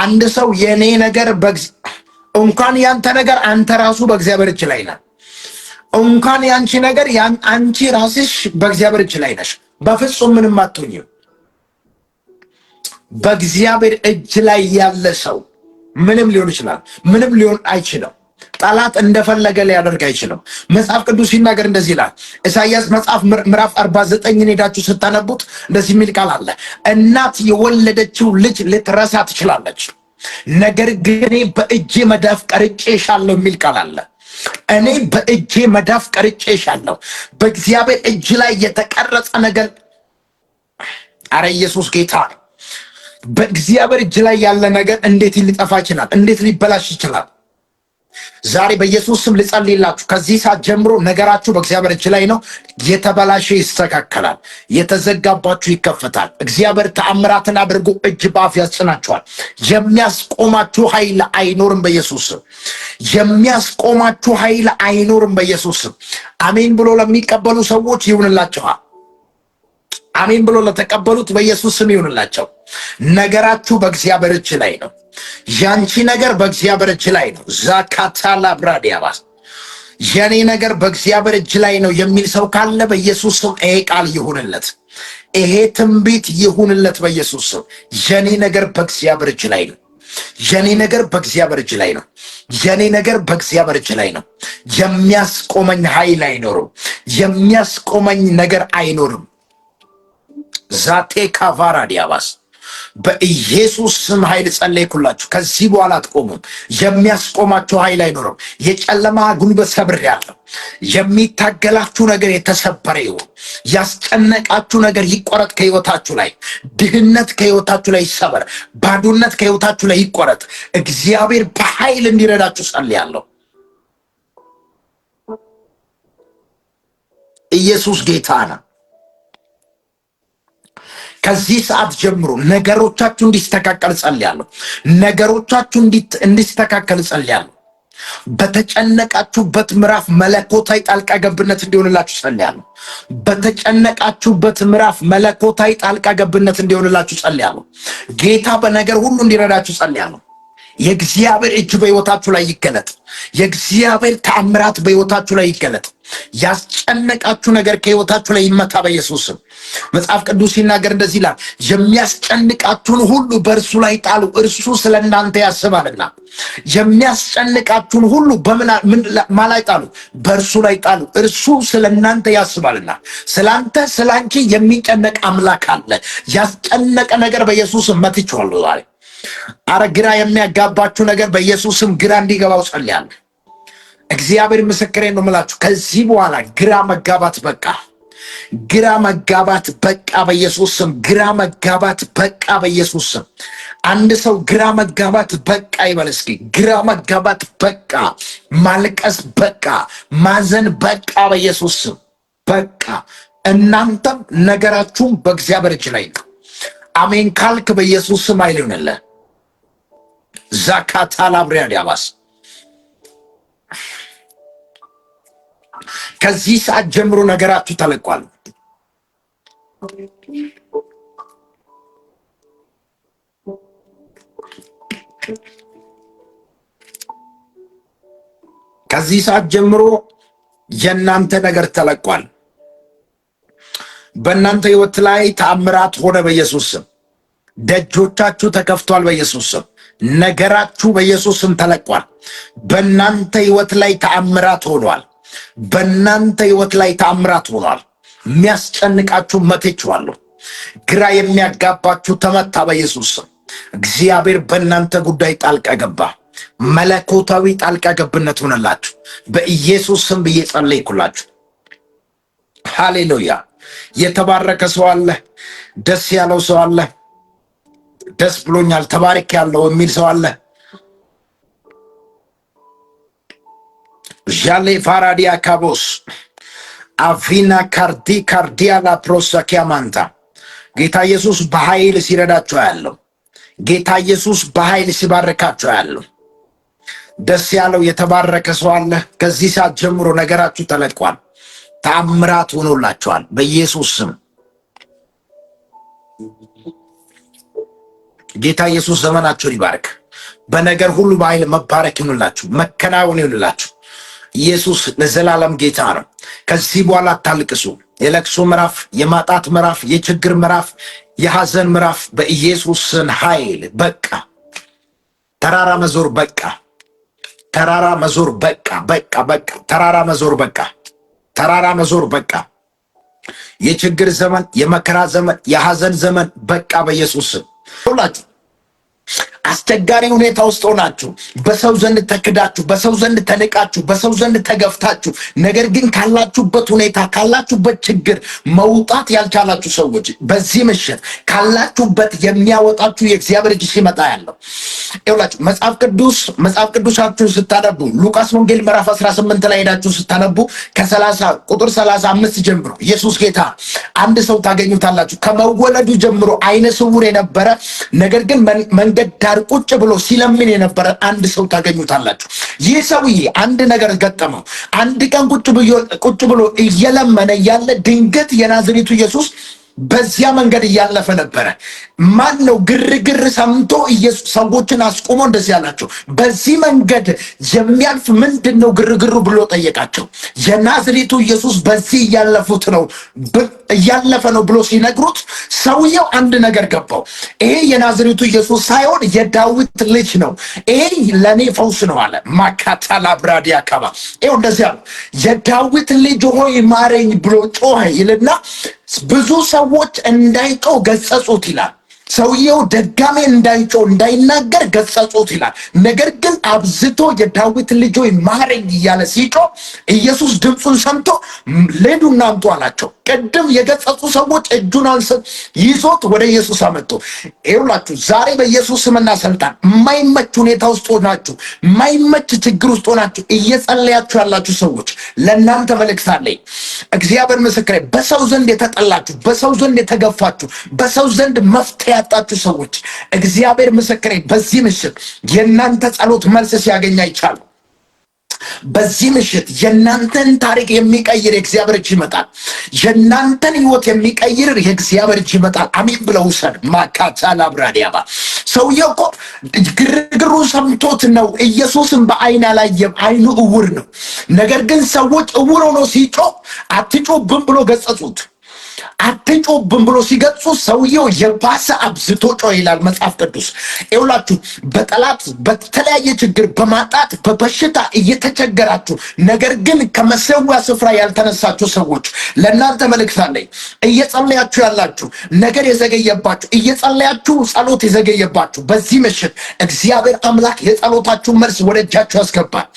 አንድ ሰው የኔ ነገር እንኳን ያንተ ነገር አንተ ራሱ በእግዚአብሔር እጅ ላይ ነህ። እንኳን ያንቺ ነገር አንቺ ራስሽ በእግዚአብሔር እጅ ላይ ነሽ። በፍጹም ምንም አትሆኝም። በእግዚአብሔር እጅ ላይ ያለ ሰው ምንም ሊሆን ይችላል፣ ምንም ሊሆን አይችልም። ጠላት እንደፈለገ ሊያደርግ አይችልም። መጽሐፍ ቅዱስ ሲናገር እንደዚህ ይላል። ኢሳይያስ መጽሐፍ ምዕራፍ 49 ሄዳችሁ ስታነቡት እንደዚህ የሚል ቃል አለ። እናት የወለደችው ልጅ ልትረሳ ትችላለች፣ ነገር ግን እኔ በእጄ መዳፍ ቀርጬሻለሁ የሚል ቃል አለ። እኔ በእጄ መዳፍ ቀርጬሻለሁ። በእግዚአብሔር እጅ ላይ የተቀረጸ ነገር፣ አረ ኢየሱስ ጌታ። በእግዚአብሔር እጅ ላይ ያለ ነገር እንዴት ሊጠፋ ይችላል? እንዴት ሊበላሽ ይችላል? ዛሬ በኢየሱስ ስም ልጸልይላችሁ። ከዚህ ሰዓት ጀምሮ ነገራችሁ በእግዚአብሔር እጅ ላይ ነው። የተበላሸ ይስተካከላል፣ የተዘጋባችሁ ይከፈታል። እግዚአብሔር ተአምራትን አድርጎ እጅ በአፍ ያስጭናችኋል። የሚያስቆማችሁ ኃይል አይኖርም በኢየሱስ ስም። የሚያስቆማችሁ ኃይል አይኖርም በኢየሱስ ስም። አሜን ብሎ ለሚቀበሉ ሰዎች ይሁንላችኋል። አሜን ብሎ ለተቀበሉት በኢየሱስ ስም ይሁንላቸው። ነገራችሁ በእግዚአብሔር እጅ ላይ ነው። ያንቺ ነገር በእግዚአብሔር እጅ ላይ ነው። ዛካታላ ብራዲያባስ የኔ ነገር በእግዚአብሔር እጅ ላይ ነው የሚል ሰው ካለ በኢየሱስ ስም ይሄ ቃል ይሁንለት፣ ይሄ ትንቢት ይሁንለት በኢየሱስ ስም። የኔ ነገር በእግዚአብሔር እጅ ላይ ነው። የኔ ነገር በእግዚአብሔር እጅ ላይ ነው። የኔ ነገር በእግዚአብሔር እጅ ላይ ነው። የሚያስቆመኝ ኃይል አይኖርም። የሚያስቆመኝ ነገር አይኖርም። ዛቴ ካቫራ ዲያባስ በኢየሱስ ስም ኃይል ጸለይኩላችሁ። ከዚህ በኋላ አትቆሙም። የሚያስቆማችሁ ኃይል አይኖርም። የጨለማ ጉልበት ሰብሬአለሁ። የሚታገላችሁ ነገር የተሰበረ ይሁን። ያስጨነቃችሁ ነገር ይቆረጥ ከህይወታችሁ ላይ። ድህነት ከህይወታችሁ ላይ ይሰበር። ባዶነት ከህይወታችሁ ላይ ይቆረጥ። እግዚአብሔር በኃይል እንዲረዳችሁ ጸልያለሁ። ኢየሱስ ጌታ ነው። ከዚህ ሰዓት ጀምሮ ነገሮቻችሁ እንዲስተካከል ጸልያለሁ። ነገሮቻችሁ እንዲስተካከል ጸልያለሁ። በተጨነቃችሁበት ምዕራፍ መለኮታዊ ጣልቃ ገብነት እንዲሆንላችሁ ጸልያለሁ። በተጨነቃችሁበት ምዕራፍ መለኮታዊ ጣልቃ ገብነት እንዲሆንላችሁ ጸልያለሁ። ጌታ በነገር ሁሉ እንዲረዳችሁ ጸልያለሁ። የእግዚአብሔር እጅ በሕይወታችሁ ላይ ይገለጥ። የእግዚአብሔር ተአምራት በሕይወታችሁ ላይ ይገለጥ። ያስጨነቃችሁ ነገር ከሕይወታችሁ ላይ ይመታ በኢየሱስ ስም። መጽሐፍ ቅዱስ ሲናገር እንደዚህ ይላል፣ የሚያስጨንቃችሁን ሁሉ በእርሱ ላይ ጣሉ፣ እርሱ ስለ እናንተ ያስባልና። የሚያስጨንቃችሁን ሁሉ ማን ላይ ጣሉ? በእርሱ ላይ ጣሉ፣ እርሱ ስለ እናንተ ያስባልና። ስላንተ ስላንቺ የሚጨነቅ አምላክ አለ። ያስጨነቀ ነገር በኢየሱስ ስም መትቼዋለሁ ዛሬ። አረ ግራ የሚያጋባችሁ ነገር በኢየሱስም ግራ እንዲገባው ጸልያለሁ። እግዚአብሔር ምስክሬ ነው የምላችሁ። ከዚህ በኋላ ግራ መጋባት በቃ፣ ግራ መጋባት በቃ በኢየሱስም። ግራ መጋባት በቃ በኢየሱስም። አንድ ሰው ግራ መጋባት በቃ ይበል እስኪ። ግራ መጋባት በቃ፣ ማልቀስ በቃ፣ ማዘን በቃ በኢየሱስም በቃ። እናንተም ነገራችሁም በእግዚአብሔር እጅ ላይ ነው። አሜን ካልክ በኢየሱስም አይልምልህ። ዛካታ ላብሪያ ዲያባስ ከዚህ ሰዓት ጀምሮ ነገራችሁ ተለቋል። ከዚህ ሰዓት ጀምሮ የእናንተ ነገር ተለቋል። በእናንተ ህይወት ላይ ተአምራት ሆነ በኢየሱስ ስም። ደጆቻችሁ ተከፍቷል በኢየሱስ ስም። ነገራችሁ በኢየሱስ ስም ተለቋል። በእናንተ ህይወት ላይ ተአምራት ሆኗል። በእናንተ ህይወት ላይ ተአምራት ሆኗል። የሚያስጨንቃችሁ መትቼዋለሁ። ግራ የሚያጋባችሁ ተመታ በኢየሱስ ስም። እግዚአብሔር በእናንተ ጉዳይ ጣልቃ ገባ። መለኮታዊ ጣልቃ ገብነት ሆነላችሁ በኢየሱስ ስም ብዬ ጸለይኩላችሁ። ሃሌሉያ። የተባረከ ሰው አለ? ደስ ያለው ሰው አለ? ደስ ብሎኛል ተባረክ ያለው የሚል ሰው አለ? ዣሌ ፋራዲያ ካቦስ አቪና ካርዲያ ላ ፕሮሳኪያ ማንታ። ጌታ ኢየሱስ በኃይል ሲረዳቸው ያለው፣ ጌታ ኢየሱስ በኃይል ሲባረካቸው ያለው። ደስ ያለው የተባረከ ሰው አለ? ከዚህ ሰዓት ጀምሮ ነገራችሁ ተለቋል። ተአምራት ሆኖላቸዋል በኢየሱስ ስም። ጌታ ኢየሱስ ዘመናቸውን ይባርክ። በነገር ሁሉ በኃይል መባረክ ይሁንላችሁ፣ መከናወን ይሁንላችሁ። ኢየሱስ ለዘላለም ጌታ ነው። ከዚህ በኋላ አታልቅሱ። የለቅሶ ምዕራፍ፣ የማጣት ምዕራፍ፣ የችግር ምዕራፍ፣ የሐዘን ምዕራፍ በኢየሱስን ኃይል በቃ። ተራራ መዞር በቃ። ተራራ መዞር በቃ። በቃ በቃ። ተራራ መዞር በቃ። ተራራ መዞር በቃ። የችግር ዘመን፣ የመከራ ዘመን፣ የሐዘን ዘመን በቃ በኢየሱስ ስም። ሁላችሁ አስቸጋሪ ሁኔታ ውስጥ ሆናችሁ በሰው ዘንድ ተክዳችሁ፣ በሰው ዘንድ ተንቃችሁ፣ በሰው ዘንድ ተገፍታችሁ፣ ነገር ግን ካላችሁበት ሁኔታ ካላችሁበት ችግር መውጣት ያልቻላችሁ ሰዎች በዚህ ምሽት ካላችሁበት የሚያወጣችሁ የእግዚአብሔር እጅ ሲመጣ ያለው ይኸውላችሁ። መጽሐፍ ቅዱሳችሁን ስታነቡ ሉቃስ ወንጌል ምዕራፍ 18 ላይ ሄዳችሁ ስታነቡ ቁጥር 35 ጀምሮ ኢየሱስ ጌታ አንድ ሰው ታገኙታላችሁ። ከመወለዱ ጀምሮ አይነ ስውር የነበረ ነገር ግን መንገድ ዳር ቁጭ ብሎ ሲለምን የነበረ አንድ ሰው ታገኙታላችሁ። ይህ ሰውዬ አንድ ነገር ገጠመው። አንድ ቀን ቁጭ ብሎ እየለመነ ያለ ድንገት የናዝሬቱ ኢየሱስ በዚያ መንገድ እያለፈ ነበረ። ማን ነው? ግርግር ሰምቶ ኢየሱስ ሰዎችን አስቆሞ እንደዚህ አላቸው፣ በዚህ መንገድ የሚያልፍ ምንድን ነው ግርግሩ ብሎ ጠየቃቸው። የናዝሬቱ ኢየሱስ በዚህ እያለፈ ነው ብሎ ሲነግሩት ሰውየው አንድ ነገር ገባው። ይሄ የናዝሬቱ ኢየሱስ ሳይሆን የዳዊት ልጅ ነው፣ ይሄ ለእኔ ፈውስ ነው አለ። ማካታላ ብራዲ አካባ ይኸው እንደዚህ አለ፣ የዳዊት ልጅ ሆይ ማረኝ ብሎ ጮኸ ይልና ብዙ ሰዎች እንዳይጮህ ገሰጹት ይላል። ሰውየው ደጋሜ እንዳይጮህ እንዳይናገር ገሰጹት ይላል። ነገር ግን አብዝቶ የዳዊት ልጅ ሆይ ማረኝ እያለ ሲጮህ ኢየሱስ ድምፁን ሰምቶ ሌዱና አምጡ አላቸው። ቅድም የገሰጹ ሰዎች እጁን ይዞት ወደ ኢየሱስ አመጡ። ይኸውላችሁ ዛሬ በኢየሱስ ስምና ስልጣን የማይመች ሁኔታ ውስጥ ሆናችሁ፣ የማይመች ችግር ውስጥ ሆናችሁ እየጸለያችሁ ያላችሁ ሰዎች ለእናንተ መልእክት አለኝ። እግዚአብሔር ምስክሬ፣ በሰው ዘንድ የተጠላችሁ፣ በሰው ዘንድ የተገፋችሁ፣ በሰው ዘንድ መፍትሄ ያጣችሁ ሰዎች እግዚአብሔር ምስክሬ፣ በዚህ ምሽት የእናንተ ጸሎት መልስ ሲያገኝ አይቻሉ። በዚህ ምሽት የናንተን ታሪክ የሚቀይር የእግዚአብሔር እጅ ይመጣል። የናንተን ህይወት የሚቀይር የእግዚአብሔር እጅ ይመጣል። አሜን ብለው ውሰድ። ማካቻላ ብራዲያባ ሰውየው እኮ ግርግሩ ሰምቶት ነው። ኢየሱስን በአይን አላየም፣ አይኑ እውር ነው። ነገር ግን ሰዎች እውር ሆኖ ሲጮህ አትጮህብን ብሎ ገጸጹት። አትጮህብን ብሎ ሲገጹ ሰውየው የባሰ አብዝቶ ጮኸ ይላል መጽሐፍ ቅዱስ። ይኸውላችሁ በጠላት በተለያየ ችግር በማጣት በበሽታ እየተቸገራችሁ ነገር ግን ከመሰዊያ ስፍራ ያልተነሳችሁ ሰዎች ለእናንተ መልእክት አለኝ። እየጸለያችሁ ያላችሁ ነገር የዘገየባችሁ፣ እየጸለያችሁ ጸሎት የዘገየባችሁ በዚህ ምሽት እግዚአብሔር አምላክ የጸሎታችሁን መልስ ወደ እጃችሁ ያስገባል።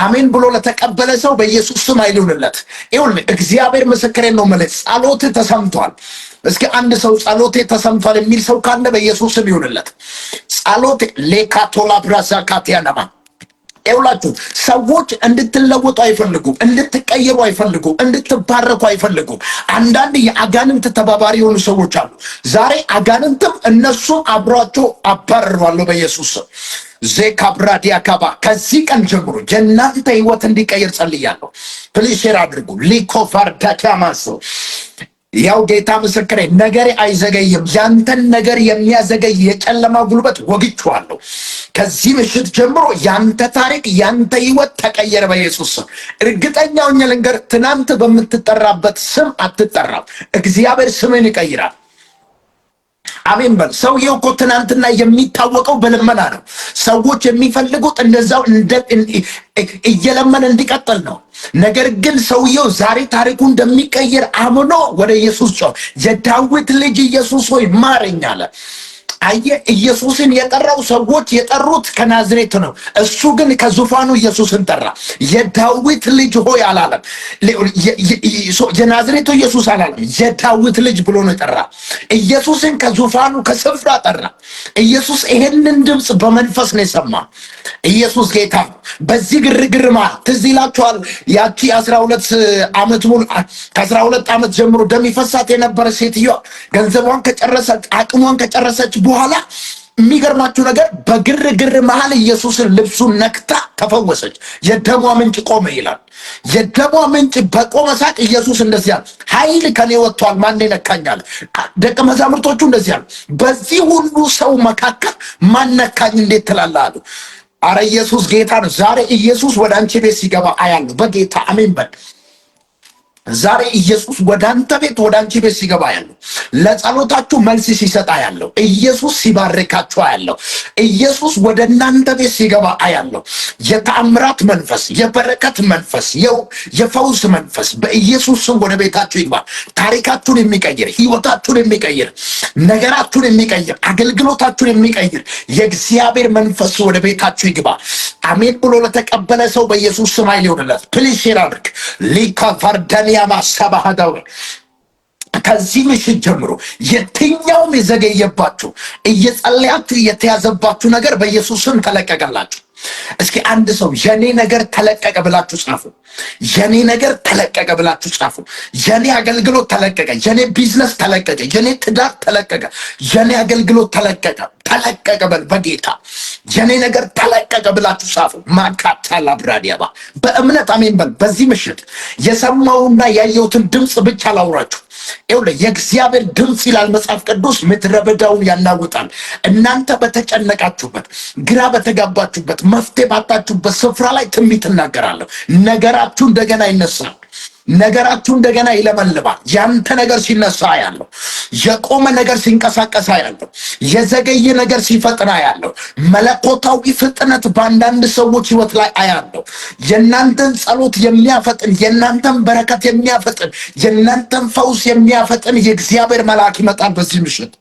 አሜን ብሎ ለተቀበለ ሰው በኢየሱስ ስም አይሉንለት። ይኸውልህ እግዚአብሔር ምስክሬን ነው ማለት ጸሎት ተሰምቷል። እስኪ አንድ ሰው ጸሎቴ ተሰምቷል የሚል ሰው ካለ በኢየሱስ ስም ይሁንለት። ጸሎቴ ሌካቶላ ብራዛካቲያናማ ይውላችሁ ሰዎች እንድትለወጡ አይፈልጉም፣ እንድትቀየሩ አይፈልጉም፣ እንድትባረኩ አይፈልጉም። አንዳንድ የአጋንንት ተባባሪ የሆኑ ሰዎች አሉ። ዛሬ አጋንንትም እነሱም አብሯቸው አባረሯለሁ በኢየሱስ ስም። ዜካብራዲያካባ ከዚህ ቀን ጀምሮ የእናንተ ህይወት እንዲቀየር ጸልያለሁ። ፕሊዝ ሼር አድርጉ። ሊኮፋርዳካማሶ ያው ጌታ ምስክሬ ነገሬ አይዘገይም። ያንተን ነገር የሚያዘገይ የጨለማ ጉልበት ወግቼዋለሁ። ከዚህ ምሽት ጀምሮ ያንተ ታሪክ ያንተ ህይወት ተቀየረ በኢየሱስ ስም። እርግጠኛው ልንገር፣ ትናንት በምትጠራበት ስም አትጠራም። እግዚአብሔር ስምን ይቀይራል። አሜን በል። ሰውየው እኮ ትናንትና የሚታወቀው በልመና ነው። ሰዎች የሚፈልጉት እንደዛው እየለመነ እንዲቀጥል ነው። ነገር ግን ሰውየው ዛሬ ታሪኩ እንደሚቀየር አምኖ ወደ ኢየሱስ ጮኸ። የዳዊት ልጅ ኢየሱስ ሆይ ማረኝ አለ። አየ ኢየሱስን የጠራው ሰዎች የጠሩት ከናዝሬት ነው። እሱ ግን ከዙፋኑ ኢየሱስን ጠራ። የዳዊት ልጅ ሆይ አላለም። የናዝሬቱ ኢየሱስ አላለም። የዳዊት ልጅ ብሎ ነው የጠራ። ኢየሱስን ከዙፋኑ ከስፍራ ጠራ። ኢየሱስ ይሄንን ድምፅ በመንፈስ ነው የሰማ። ኢየሱስ ጌታ። በዚህ ግርግር መሃል ትዝ ይላችኋል ያቺ 12 ዓመት ሙሉ ከ12 ዓመት ጀምሮ ደም ይፈሳት የነበረ ሴትዮዋ ገንዘቧን ከጨረሰች አቅሟን ከጨረሰች በኋላ የሚገርማችሁ ነገር በግርግር መሃል ኢየሱስን ልብሱን ነክታ ተፈወሰች። የደሟ ምንጭ ቆመ ይላል። የደሟ ምንጭ በቆመ ሰዓት ኢየሱስ እንደዚህ አለ፣ ኃይል ከኔ ወጥቷል፣ ማን ነካኛል? ደቀ መዛሙርቶቹ እንደዚህ አሉ፣ በዚህ ሁሉ ሰው መካከል ማን ነካኝ እንዴት ትላለህ አሉ። አረ ኢየሱስ ጌታ ነው። ዛሬ ኢየሱስ ወደ አንቺ ቤት ሲገባ አያለሁ በጌታ አሜን በል። ዛሬ ኢየሱስ ወደ አንተ ቤት ወደ አንቺ ቤት ሲገባ ያለው ለጸሎታችሁ መልስ ሲሰጣ ያለው ኢየሱስ ሲባርካችሁ ያለው ኢየሱስ ወደ እናንተ ቤት ሲገባ ያለው የተአምራት መንፈስ፣ የበረከት መንፈስ፣ የፈውስ መንፈስ በኢየሱስ ስም ወደ ቤታችሁ ይግባ። ታሪካችሁን የሚቀይር ህይወታችሁን የሚቀይር ነገራችሁን የሚቀይር አገልግሎታችሁን የሚቀይር የእግዚአብሔር መንፈስ ወደ ቤታችሁ ይግባ። አሜን ብሎ ለተቀበለ ሰው በኢየሱስ ስም ይሁንለት። ፕሊዝ ሼር አድርግ። ሊካፋርዳኒያ ማሳባሃዳው ከዚህ ምሽት ጀምሮ የትኛውም የዘገየባችሁ እየጸለያችሁ የተያዘባችሁ ነገር በኢየሱስ ስም ተለቀቀላችሁ። እስኪ አንድ ሰው የኔ ነገር ተለቀቀ ብላችሁ ጻፉ። የኔ ነገር ተለቀቀ ብላችሁ ጻፉ። የኔ አገልግሎት ተለቀቀ፣ የኔ ቢዝነስ ተለቀቀ፣ የኔ ትዳር ተለቀቀ፣ የኔ አገልግሎት ተለቀቀ። ተለቀቀ በል በጌታ የኔ ነገር ተለቀቀ ብላችሁ ጻፉ። ማካታ ላብራዲያባ በእምነት አሜን በል። በዚህ ምሽት የሰማውና ያየሁትን ድምፅ ብቻ ላውራችሁ። ይኸውልህ የእግዚአብሔር ድምፅ ይላል መጽሐፍ ቅዱስ ምድረ በዳውን ያናውጣል። እናንተ በተጨነቃችሁበት ግራ በተጋባችሁበት መፍትሄ ባጣችሁበት ስፍራ ላይ ትንቢት እናገራለሁ። ነገራችሁ እንደገና ይነሳል። ነገራችሁ እንደገና ይለመልማል። ያንተ ነገር ሲነሳ ያለው የቆመ ነገር ሲንቀሳቀስ ያለው የዘገየ ነገር ሲፈጥና ያለው መለኮታዊ ፍጥነት በአንዳንድ ሰዎች ህይወት ላይ አያለው። የእናንተን ጸሎት የሚያፈጥን የእናንተን በረከት የሚያፈጥን የእናንተን ፈውስ የሚያፈጥን የእግዚአብሔር መልአክ ይመጣል በዚህ ምሽት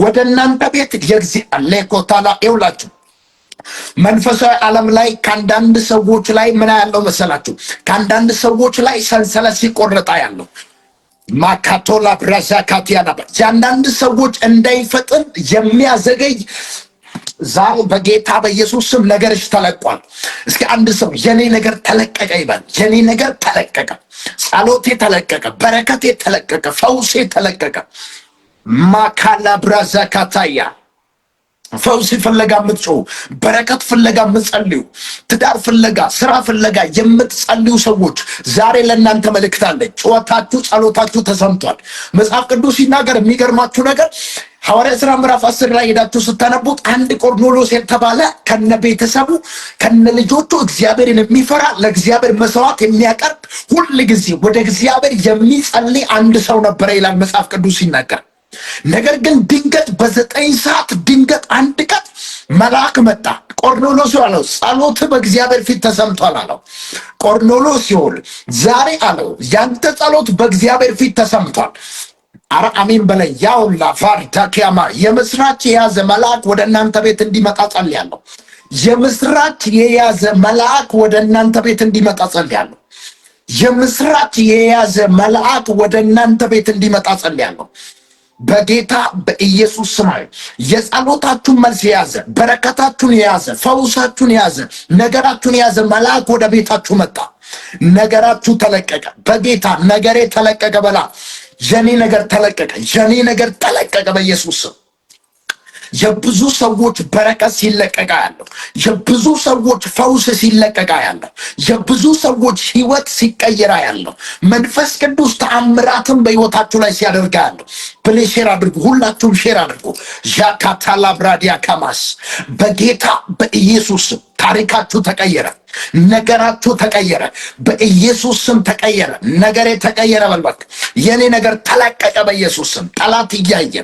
ወደ እናንተ ቤት። የእግዚአብሔር ለኮታላ ይውላችሁ መንፈሳዊ ዓለም ላይ ከአንዳንድ ሰዎች ላይ ምን ያለው መሰላችሁ? ከአንዳንድ ሰዎች ላይ ሰንሰለት ሲቆረጣ ያለው ማካቶላ ብራዛካቲያና የአንዳንድ ሰዎች እንዳይፈጥን የሚያዘገይ ዛሬ በጌታ በኢየሱስ ስም ነገርሽ ተለቋል። እስኪ አንድ ሰው የኔ ነገር ተለቀቀ ይበል። የኔ ነገር ተለቀቀ፣ ጸሎቴ ተለቀቀ፣ በረከቴ ተለቀቀ፣ ፈውሴ ተለቀቀ። ማካላ ብራዛካታያ ፈውስ ፍለጋ የምትጮሁ፣ በረከት ፍለጋ የምትጸልዩ፣ ትዳር ፍለጋ፣ ስራ ፍለጋ የምትጸልዩ ሰዎች ዛሬ ለእናንተ መልእክት አለ። ጩኸታችሁ፣ ጸሎታችሁ ተሰምቷል። መጽሐፍ ቅዱስ ሲናገር የሚገርማችሁ ነገር ሐዋርያት ሥራ ምዕራፍ 10 ላይ ሄዳችሁ ስታነቡት አንድ ቆርኔሌዎስ የተባለ ከነ ቤተሰቡ ከነ ልጆቹ እግዚአብሔርን የሚፈራ ለእግዚአብሔር መስዋዕት የሚያቀርብ ሁል ጊዜ ወደ እግዚአብሔር የሚጸልይ አንድ ሰው ነበረ ይላል መጽሐፍ ቅዱስ ሲናገር። ነገር ግን ድንገት በ9 ሰዓት ድንገት አንድ ቀን መልአክ መጣ። ቆርኔሌዎስ አለው ጸሎት በእግዚአብሔር ፊት ተሰምቷል አለው። ቆርኔሌዎስ ሲሆን ዛሬ አለው ያንተ ጸሎት በእግዚአብሔር ፊት ተሰምቷል። አረ አሜን በላይ። ያውላ ፋርታኪያማ የምስራች የያዘ መልአክ ወደ እናንተ ቤት እንዲመጣ ጸልያለሁ። የምስራች የያዘ መልአክ ወደ እናንተ ቤት እንዲመጣ ጸልያለሁ። የምስራች የያዘ መልአክ ወደ እናንተ ቤት እንዲመጣ ጸልያለሁ። በጌታ በኢየሱስ ስም የጸሎታችሁን መልስ የያዘ በረከታችሁን የያዘ ፈውሳችሁን የያዘ ነገራችሁን የያዘ መልአክ ወደ ቤታችሁ መጣ። ነገራችሁ ተለቀቀ። በጌታ ነገሬ ተለቀቀ በላ። የኔ ነገር ተለቀቀ። የኔ ነገር ተለቀቀ በኢየሱስ ስም። የብዙ ሰዎች በረከት ሲለቀቃ ያለው፣ የብዙ ሰዎች ፈውስ ሲለቀቃ ያለው፣ የብዙ ሰዎች ህይወት ሲቀየራ ያለው፣ መንፈስ ቅዱስ ተአምራትን በህይወታችሁ ላይ ሲያደርጋ ያለው። ፕሌስ ሼር አድርጉ። ሁላችሁም ሼር አድርጉ። ዣካታላ ብራዲያ ካማስ በጌታ በኢየሱስ ስም ታሪካችሁ ተቀየረ። ነገራችሁ ተቀየረ። በኢየሱስ ስም ተቀየረ። ነገሬ ተቀየረ በልበክ። የኔ ነገር ተለቀቀ በኢየሱስ ስም። ጠላት እያየ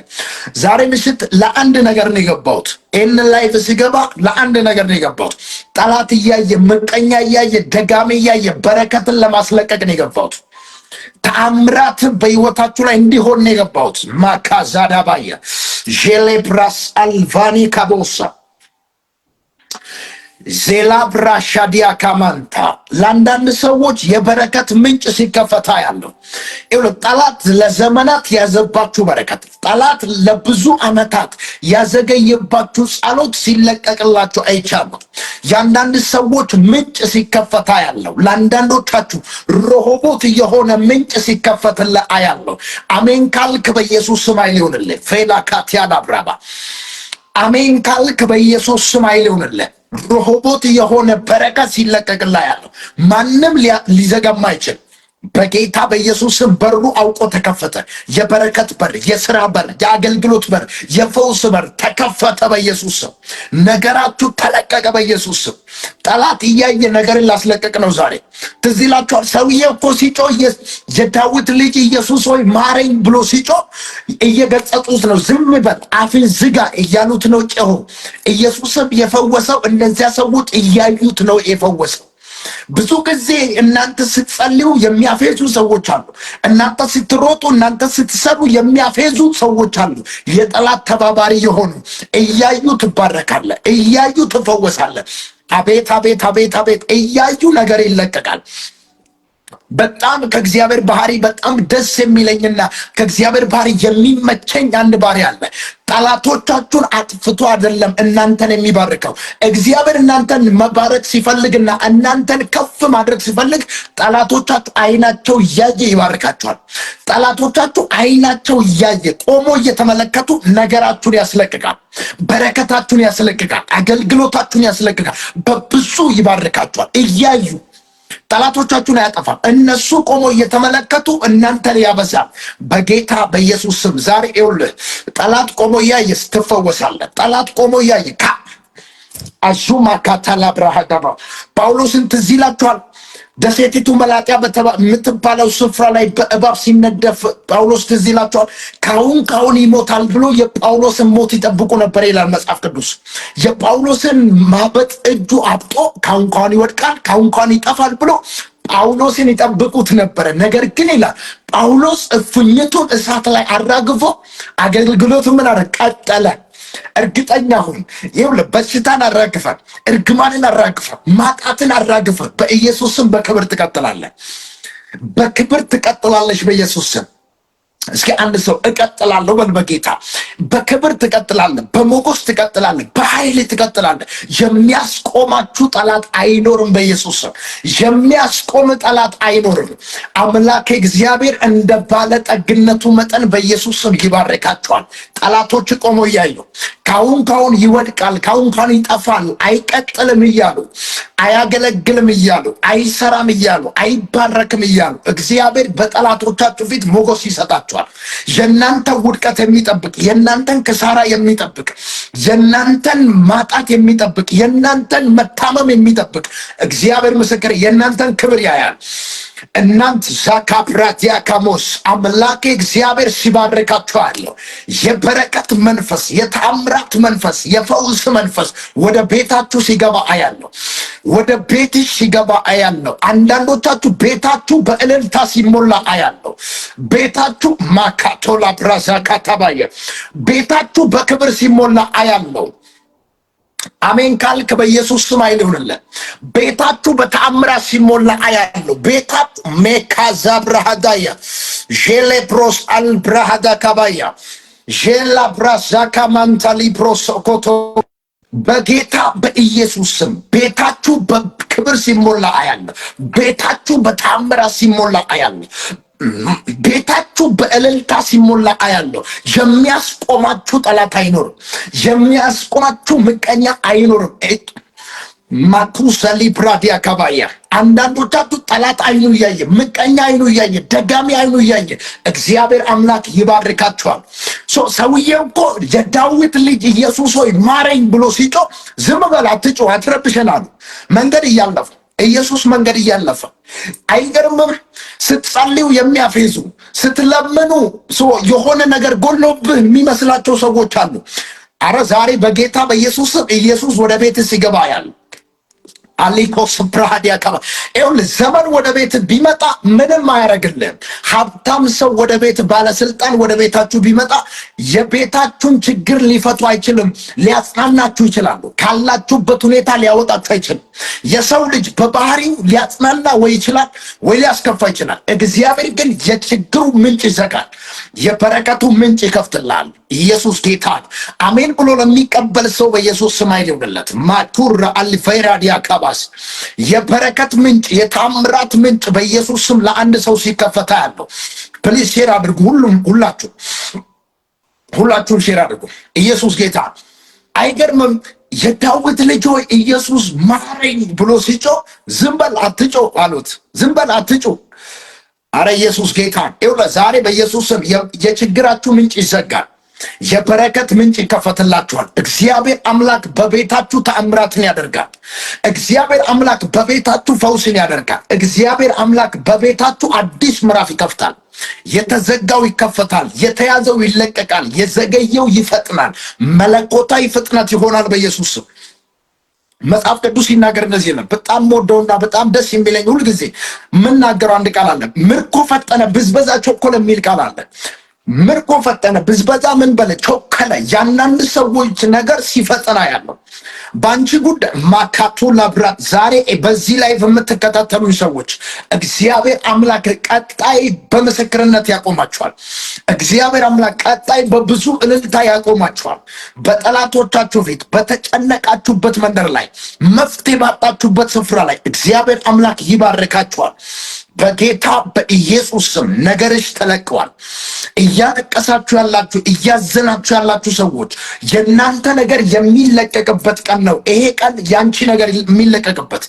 ዛሬ ምሽት ለአንድ ነገር ነው የገባሁት። ይህን ላይፍ ሲገባ ለአንድ ነገር ነው የገባሁት። ጠላት እያየ፣ ምቀኛ እያየ፣ ደጋሚ እያየ በረከትን ለማስለቀቅ ነው የገባሁት። ተአምራት በህይወታችሁ ላይ እንዲሆን ነው የገባሁት። ማካዛዳባየ ጄሌብራስ አልቫኒ ካቦሳ ዜላብራ ሻዲያ ካማንታ ለአንዳንድ ሰዎች የበረከት ምንጭ ሲከፈታ ያለው ጠላት ለዘመናት ያዘባችሁ በረከት፣ ጠላት ለብዙ ዓመታት ያዘገየባችሁ ጸሎት ሲለቀቅላችሁ አይቻለሁ። የአንዳንድ ሰዎች ምንጭ ሲከፈታ ያለው፣ ለአንዳንዶቻችሁ ረሆቦት የሆነ ምንጭ ሲከፈትላ አያለሁ። አሜን ካልክ በኢየሱስ ስም አይሊሆንልህ። ፌላ ካቲያና ብራባ አሜን ካልክ በኢየሱስ ስም አይሊሆንልህ። ረሆቦት የሆነ በረከት ሲለቀቅላ ያለው ማንም ሊዘጋማ አይችል። በጌታ በኢየሱስ ስም በሩ አውቆ ተከፈተ። የበረከት በር፣ የሥራ በር፣ የአገልግሎት በር፣ የፈውስ በር ተከፈተ በኢየሱስ ስም። ነገራችሁ ተለቀቀ በኢየሱስ ስም። ጠላት እያየ ነገርን ላስለቀቅ ነው ዛሬ። ትዝ ይላችኋል ሰውዬ እኮ ሲጮህ የዳዊት ልጅ ኢየሱስ ሆይ ማረኝ ብሎ ሲጮህ እየገጸጹት ነው። ዝም በል አፍን ዝጋ እያሉት ነው ጮሁ። ኢየሱስም የፈወሰው እነዚያ ሰዎች እያዩት ነው የፈወሰው። ብዙ ጊዜ እናንተ ስትጸልዩ የሚያፌዙ ሰዎች አሉ። እናንተ ስትሮጡ፣ እናንተ ስትሰሩ የሚያፌዙ ሰዎች አሉ። የጠላት ተባባሪ የሆኑ እያዩ ትባረካለህ፣ እያዩ ትፈወሳለህ። አቤት አቤት አቤት አቤት! እያዩ ነገር ይለቀቃል። በጣም ከእግዚአብሔር ባህሪ በጣም ደስ የሚለኝና ከእግዚአብሔር ባህሪ የሚመቸኝ አንድ ባህሪ አለ። ጠላቶቻችሁን አጥፍቶ አይደለም እናንተን የሚባርከው። እግዚአብሔር እናንተን መባረክ ሲፈልግና እናንተን ከፍ ማድረግ ሲፈልግ ጠላቶቻችሁ አይናቸው እያየ ይባርካችኋል። ጠላቶቻችሁ አይናቸው እያየ ቆሞ እየተመለከቱ ነገራችሁን ያስለቅቃል፣ በረከታችሁን ያስለቅቃል፣ አገልግሎታችሁን ያስለቅቃል፣ በብዙ ይባርካችኋል። እያዩ ጠላቶቻችሁን አያጠፋም። እነሱ ቆሞ እየተመለከቱ እናንተን ያበዛል። በጌታ በኢየሱስ ስም ዛሬ ይኸውልህ ጠላት ቆሞ እያየ ትፈወሳለህ። ጠላት ቆሞ እያየ አዙማ ካታላ ብራሃዳባ ጳውሎስን ትዝ ይላችኋል። ደሴቲቱ መላጥያ የምትባለው ስፍራ ላይ በእባብ ሲነደፍ ጳውሎስ ትዝ ይላችኋል። ካሁን ይሞታል ብሎ የጳውሎስን ሞት ይጠብቁ ነበር ይላል መጽሐፍ ቅዱስ። የጳውሎስን ማበጥ እጁ አብጦ ካሁን ይወድቃል፣ ካሁን ይጠፋል ብሎ ጳውሎስን ይጠብቁት ነበረ። ነገር ግን ይላል ጳውሎስ እፉኝቱን እሳት ላይ አራግፎ አገልግሎቱ ምን አረ ቀጠለ። እርግጠኛ ሁን፣ ይኸውልህ በሽታን አራግፈ፣ እርግማንን አራግፈ፣ ማጣትን አራግፈ በኢየሱስ ስም በክብር ትቀጥላለህ። በክብር ትቀጥላለሽ በኢየሱስ ስም። እስኪ አንድ ሰው እቀጥላለሁ በል። በጌታ በክብር ትቀጥላለህ፣ በሞገስ ትቀጥላለህ፣ በኃይል ትቀጥላለህ። የሚያስቆማችሁ ጠላት አይኖርም። በኢየሱስ ስም የሚያስቆም ጠላት አይኖርም። አምላክ እግዚአብሔር እንደ ባለጠግነቱ መጠን በኢየሱስ ስም ይባርካቸዋል። ጠላቶች ቆመው እያዩ ካሁን ይወድቃል፣ ካሁን ይጠፋል፣ አይቀጥልም እያሉ አያገለግልም እያሉ አይሰራም እያሉ አይባረክም እያሉ እግዚአብሔር በጠላቶቻችሁ ፊት ሞገስ ይሰጣችኋል። የእናንተ ውድቀት የሚጠብቅ የእናንተን ክሳራ የሚጠብቅ የእናንተን ማጣት የሚጠብቅ የእናንተን መታመም የሚጠብቅ እግዚአብሔር ምስክር የእናንተን ክብር ያያል። እናንት ዛካፕራቲያ ካሞስ አምላኬ እግዚአብሔር ሲባርካችኋለሁ። የበረከት መንፈስ፣ የተአምራት መንፈስ፣ የፈውስ መንፈስ ወደ ቤታችሁ ሲገባ አያለሁ። ወደ ቤትሽ ሲገባ አያለሁ። አንዳንዶቻችሁ ቤታችሁ በእልልታ ሲሞላ አያለሁ። ቤታችሁ ማካቶላ ብራዛ ካታባየ ቤታችሁ በክብር ሲሞላ አያለሁ። አሜን ካልክ በኢየሱስ ስም አይልሁንልን። ቤታችሁ በተአምራት ሲሞላ አያለሁ። ቤታችሁ ሜካዛ ብራሃዳያ ጄሌ ፕሮስ አልብራሃዳ ካባያ ጄላ ብራዛካ ማንታሊ ፕሮሶኮቶ በጌታ በኢየሱስ ስም ቤታችሁ በክብር ሲሞላ አያለሁ። ቤታችሁ በተአምራት ሲሞላ አያለሁ። ቤታችሁ በእልልታ ሲሞላ አያለሁ። የሚያስቆማችሁ ጠላት አይኖርም። የሚያስቆማችሁ ምቀኛ አይኖርም። ማቱሰሊ ብራዲያ ካባያ አንዳንዶቻችሁ ጠላት አይኑ እያየ ምቀኛ አይኑ እያየ ደጋሚ አይኑ እያየ እግዚአብሔር አምላክ ይባርካችኋል። ሰውዬው እኮ የዳዊት ልጅ ኢየሱስ ሆይ ማረኝ ብሎ ሲጮህ ዝም በል አትጮህ አትረብሸን አሉ። መንገድ እያለፈ ኢየሱስ መንገድ እያለፈ አይገርምም? ስትጸልዩ የሚያፌዙ ስትለምኑ የሆነ ነገር ጎሎብህ የሚመስላቸው ሰዎች አሉ። አረ ዛሬ በጌታ በኢየሱስ ኢየሱስ ወደ ቤት ሲገባ ያለ አሊኮስ ፕራሃዲያ ካባ ዘመን ወደ ቤት ቢመጣ ምንም አያረግልህም። ሀብታም ሰው ወደ ቤት ባለስልጣን ወደ ቤታችሁ ቢመጣ የቤታችሁን ችግር ሊፈቱ አይችልም። ሊያጽናናችሁ ይችላሉ። ካላችሁበት ሁኔታ ሊያወጣችሁ አይችልም። የሰው ልጅ በባህሪው ሊያጽናና ወይ ይችላል ወይ ሊያስከፋ ይችላል። እግዚአብሔር ግን የችግሩ ምንጭ ይዘጋል፣ የበረከቱ ምንጭ ይከፍትላል። ኢየሱስ ጌታ አሜን ብሎ ለሚቀበል ሰው በኢየሱስ ስም አይደውለት ማቱር አልፈይራዲያ ካባስ የበረከት ምንጭ የታምራት ምንጭ በኢየሱስ ስም ለአንድ ሰው ሲከፈታ ያለው ፕሊዝ ሼር አድርጉ። ሁላችሁም ሼር አድርጉ። ኢየሱስ ጌታ አይገርምም? የዳዊት ልጅ ሆይ ኢየሱስ ማረኝ ብሎ ሲጮህ ዝም በል አትጮህ አሉት። ዝም በል አትጮህ። አረ ኢየሱስ ጌታ ይኸውልህ ዛሬ በኢየሱስ ስም የችግራችሁ ምንጭ ይዘጋል፣ የበረከት ምንጭ ይከፈትላችኋል። እግዚአብሔር አምላክ በቤታችሁ ተአምራትን ያደርጋል። እግዚአብሔር አምላክ በቤታችሁ ፈውስን ያደርጋል። እግዚአብሔር አምላክ በቤታችሁ አዲስ ምዕራፍ ይከፍታል። የተዘጋው ይከፈታል፣ የተያዘው ይለቀቃል፣ የዘገየው ይፈጥናል። መለኮታዊ ፍጥነት ይሆናል በኢየሱስ ስም። መጽሐፍ ቅዱስ ሲናገር እንደዚህ ነው። በጣም ወደውና በጣም ደስ የሚለኝ ሁልጊዜ የምናገረው አንድ ቃል አለ። ምርኮ ፈጠነ፣ ብዝበዛ ቸኮለ የሚል ቃል አለ። ምርኮ ፈጠነ፣ ብዝበዛ ምን በለ ቸኮለ። ያንዳንድ ሰዎች ነገር ሲፈጠና ያለው በአንቺ ጉዳይ ማካቱ ለብራት ዛሬ በዚህ ላይ የምትከታተሉ ሰዎች እግዚአብሔር አምላክ ቀጣይ በምስክርነት ያቆማችኋል። እግዚአብሔር አምላክ ቀጣይ በብዙ እልልታ ያቆማችኋል። በጠላቶቻችሁ ፊት በተጨነቃችሁበት መንደር ላይ መፍትሄ ባጣችሁበት ስፍራ ላይ እግዚአብሔር አምላክ ይባርካችኋል። በጌታ በኢየሱስ ስም ነገርሽ ተለቀዋል። እያለቀሳችሁ ያላችሁ እያዘናችሁ ያላችሁ ሰዎች የእናንተ ነገር የሚለቀቅበት ቀን ነው። ይሄ ቀን ያንቺ ነገር የሚለቀቅበት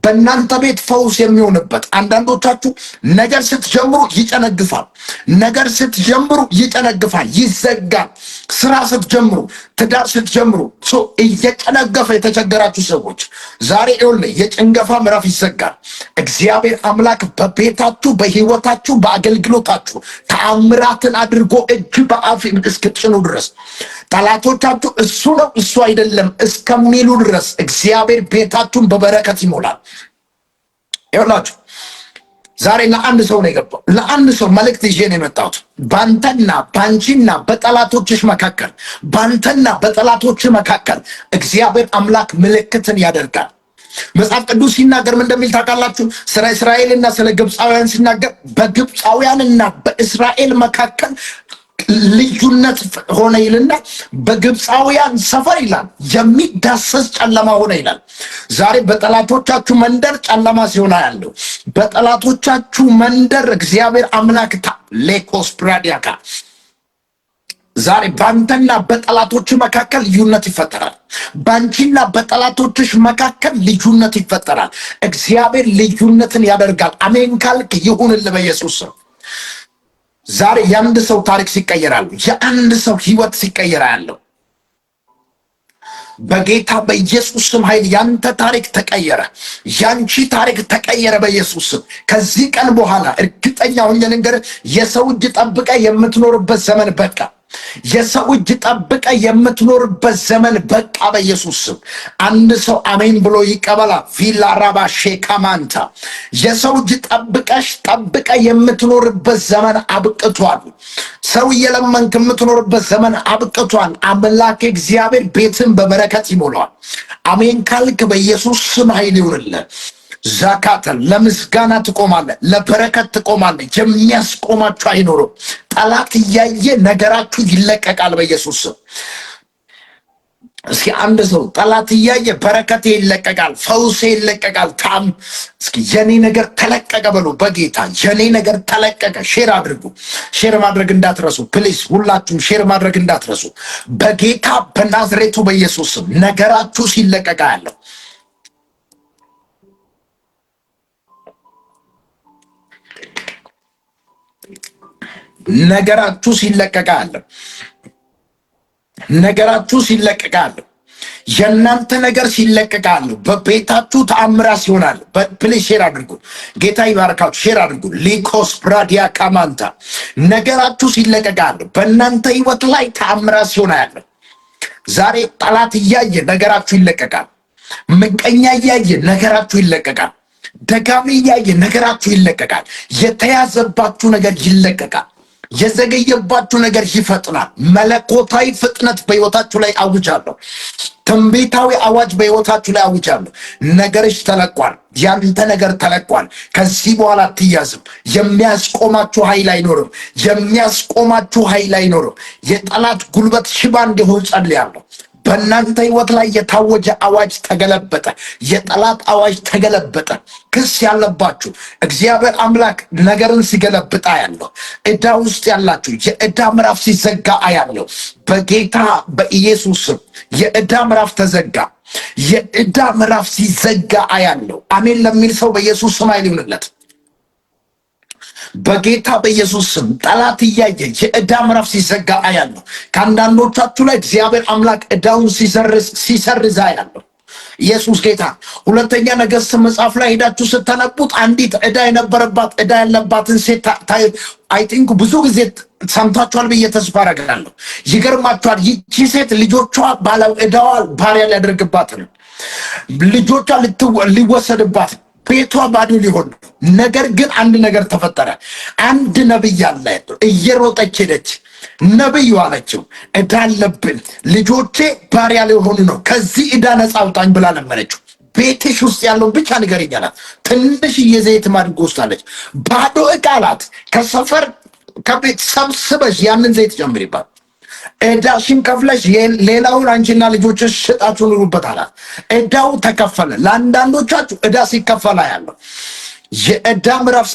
በእናንተ ቤት ፈውስ የሚሆንበት። አንዳንዶቻችሁ ነገር ስትጀምሩ ይጨነግፋል። ነገር ስትጀምሩ ይጨነግፋል፣ ይዘጋል። ስራ ስትጀምሩ፣ ትዳር ስትጀምሩ እየጨነገፈ የተቸገራችሁ ሰዎች ዛሬ ይኸውልህ የጭንገፋ ምዕራፍ ይዘጋል። እግዚአብሔር አምላክ በቤታችሁ፣ በህይወታችሁ፣ በአገልግሎታችሁ ተአምራትን አድርጎ እጅ በአፍ እስክትጭኑ ድረስ ጠላቶቻችሁ እሱ ነው እሱ አይደለም እስከሚሉ ድረስ እግዚአብሔር ቤታችሁን በበረከት ይሞላል። ይኸውላችሁ ዛሬ ለአንድ ሰው ነው የገባው። ለአንድ ሰው መልእክት ይዤ ነው የመጣሁት። ባንተና ባንቺና በጠላቶችሽ መካከል፣ ባንተና በጠላቶች መካከል እግዚአብሔር አምላክ ምልክትን ያደርጋል። መጽሐፍ ቅዱስ ሲናገር ምን እንደሚል ታውቃላችሁ? ስለ እስራኤልና ስለ ግብፃውያን ሲናገር በግብፃውያንና በእስራኤል መካከል ልዩነት ሆነ ይልና በግብፃውያን ሰፈር ይላል የሚዳሰስ ጨለማ ሆነ ይላል። ዛሬ በጠላቶቻችሁ መንደር ጨለማ ሲሆን ያለው በጠላቶቻችሁ መንደር እግዚአብሔር አምላክ ሌኮስ ፕራዲያካ ዛሬ ባንተና በጠላቶች መካከል ልዩነት ይፈጠራል። ባንቺና በጠላቶችሽ መካከል ልዩነት ይፈጠራል። እግዚአብሔር ልዩነትን ያደርጋል። አሜን ካልክ ይሁንልህ በኢየሱስ ስም። ዛሬ የአንድ ሰው ታሪክ ሲቀየራል፣ የአንድ ሰው ህይወት ሲቀየራ ያለው በጌታ በኢየሱስ ስም ኃይል ያንተ ታሪክ ተቀየረ፣ ያንቺ ታሪክ ተቀየረ በኢየሱስ ስም። ከዚህ ቀን በኋላ እርግጠኛ ሆኜ ልንገርህ፣ የሰው እጅ ጠብቀ የምትኖርበት ዘመን በቃ። የሰው እጅ ጠብቀ የምትኖርበት ዘመን በቃ በኢየሱስ ስም። አንድ ሰው አሜን ብሎ ይቀበላ። ቪላ ራባ ሼካማንታ የሰው እጅ ጠብቀ የምትኖርበት ዘመን አብቅቷል። ሰው እየለመንክ የምትኖርበት ዘመን አብቅቷል። አምላክ እግዚአብሔር ቤትን በበረከት ይሞላዋል። አሜን ካልክ በኢየሱስ ስም ኃይል ይሁንልህ። ዛካተን ለምስጋና ትቆማለህ፣ ለበረከት ትቆማለህ። የሚያስቆማችሁ አይኖርም። ጠላት እያየ ነገራችሁ ይለቀቃል በኢየሱስ ስም። እስኪ አንድ ሰው ጠላት እያየ በረከቴ ይለቀቃል፣ ፈውሴ ይለቀቃል። እስኪ የኔ ነገር ተለቀቀ በሉ በጌታ የኔ ነገር ተለቀቀ። ሼር አድርጉ። ሼር ማድረግ እንዳትረሱ ፕሊስ። ሁላችሁም ሼር ማድረግ እንዳትረሱ። በጌታ በናዝሬቱ በኢየሱስ ስም ነገራችሁ ሲለቀቃ ያለው ነገራችሁ ሲለቀቃል፣ ነገራችሁ ሲለቀቃል፣ የእናንተ ነገር ሲለቀቃል። በቤታችሁ ተአምራት ይሆናል። ፕሊዝ ሼር አድርጉ። ጌታ ይባርካችሁ። ሼር አድርጉ። ሊኮስ ብራዲያ ካማንታ ነገራችሁ ሲለቀቃል። በእናንተ ህይወት ላይ ተአምራት ይሆናል። ዛሬ ጠላት እያየ ነገራችሁ ይለቀቃል። ምቀኛ እያየ ነገራችሁ ይለቀቃል። ደጋሚ እያየ ነገራችሁ ይለቀቃል። የተያዘባችሁ ነገር ይለቀቃል። የዘገየባችሁ ነገር ይፈጥናል። መለኮታዊ ፍጥነት በህይወታችሁ ላይ አውጃለሁ። ትንቢታዊ አዋጅ በህይወታችሁ ላይ አውጃለሁ። ነገርሽ ተለቋል። ያንተ ነገር ተለቋል። ከዚህ በኋላ አትያዝም። የሚያስቆማችሁ ኃይል አይኖርም። የሚያስቆማችሁ ኃይል አይኖርም። የጠላት ጉልበት ሽባ እንዲሆን ጸልያለሁ። በእናንተ ህይወት ላይ የታወጀ አዋጅ ተገለበጠ። የጠላት አዋጅ ተገለበጠ። ክስ ያለባችሁ እግዚአብሔር አምላክ ነገርን ሲገለብጣ ያለው ዕዳ ውስጥ ያላችሁ የዕዳ ምዕራፍ ሲዘጋ አያለው። በጌታ በኢየሱስ ስም የዕዳ ምዕራፍ ተዘጋ። የዕዳ ምዕራፍ ሲዘጋ አያለው። አሜን ለሚል ሰው በኢየሱስ ስም ኃይል ይሁንለት። በጌታ በኢየሱስ ስም ጠላት እያየ የዕዳ ምዕራፍ ሲዘጋ አያለሁ። ከአንዳንዶቻችሁ ላይ እግዚአብሔር አምላክ ዕዳውን ሲሰርዝ አያለሁ። ኢየሱስ ጌታ። ሁለተኛ ነገሥት መጽሐፍ ላይ ሄዳችሁ ስተነቡት አንዲት ዕዳ ያለባትን ሴት አይ ቲንክ ብዙ ጊዜ ሰምታችኋል ብዬ ተስፋ አደርጋለሁ። ይገርማችኋል። ይቺ ሴት ልጆቿ ባለ ዕዳዋ ባሪያ ሊያደርግባት ነው። ልጆቿ ሊወሰድባት፣ ቤቷ ባዶ ሊሆን። ነገር ግን አንድ ነገር ተፈጠረ። አንድ ነብይ አለ። እየሮጠች ሄደች። ነብዩ አለችው ዕዳ አለብን፣ ልጆቼ ባሪያ ሊሆኑ ነው፣ ከዚህ ዕዳ ነፃ አውጣኝ ብላ ለመነችው። ቤትሽ ውስጥ ያለውን ብቻ ንገሪኝ አላት። ትንሽዬ ዘይት ማድርጎ ወስዳለች። ባዶ ዕቃ አላት። ከሰፈር ከቤት ሰብስበሽ ያንን ዘይት ጨምሪባት፣ ዕዳሽን ከፍለሽ ሌላውን አንቺና ልጆችሽ ሽጣችሁ ኑሩበት አላት። ዕዳው ተከፈለ። ለአንዳንዶቻችሁ ዕዳ ሲከፈላ ያለው የዕዳ ምዕራፍ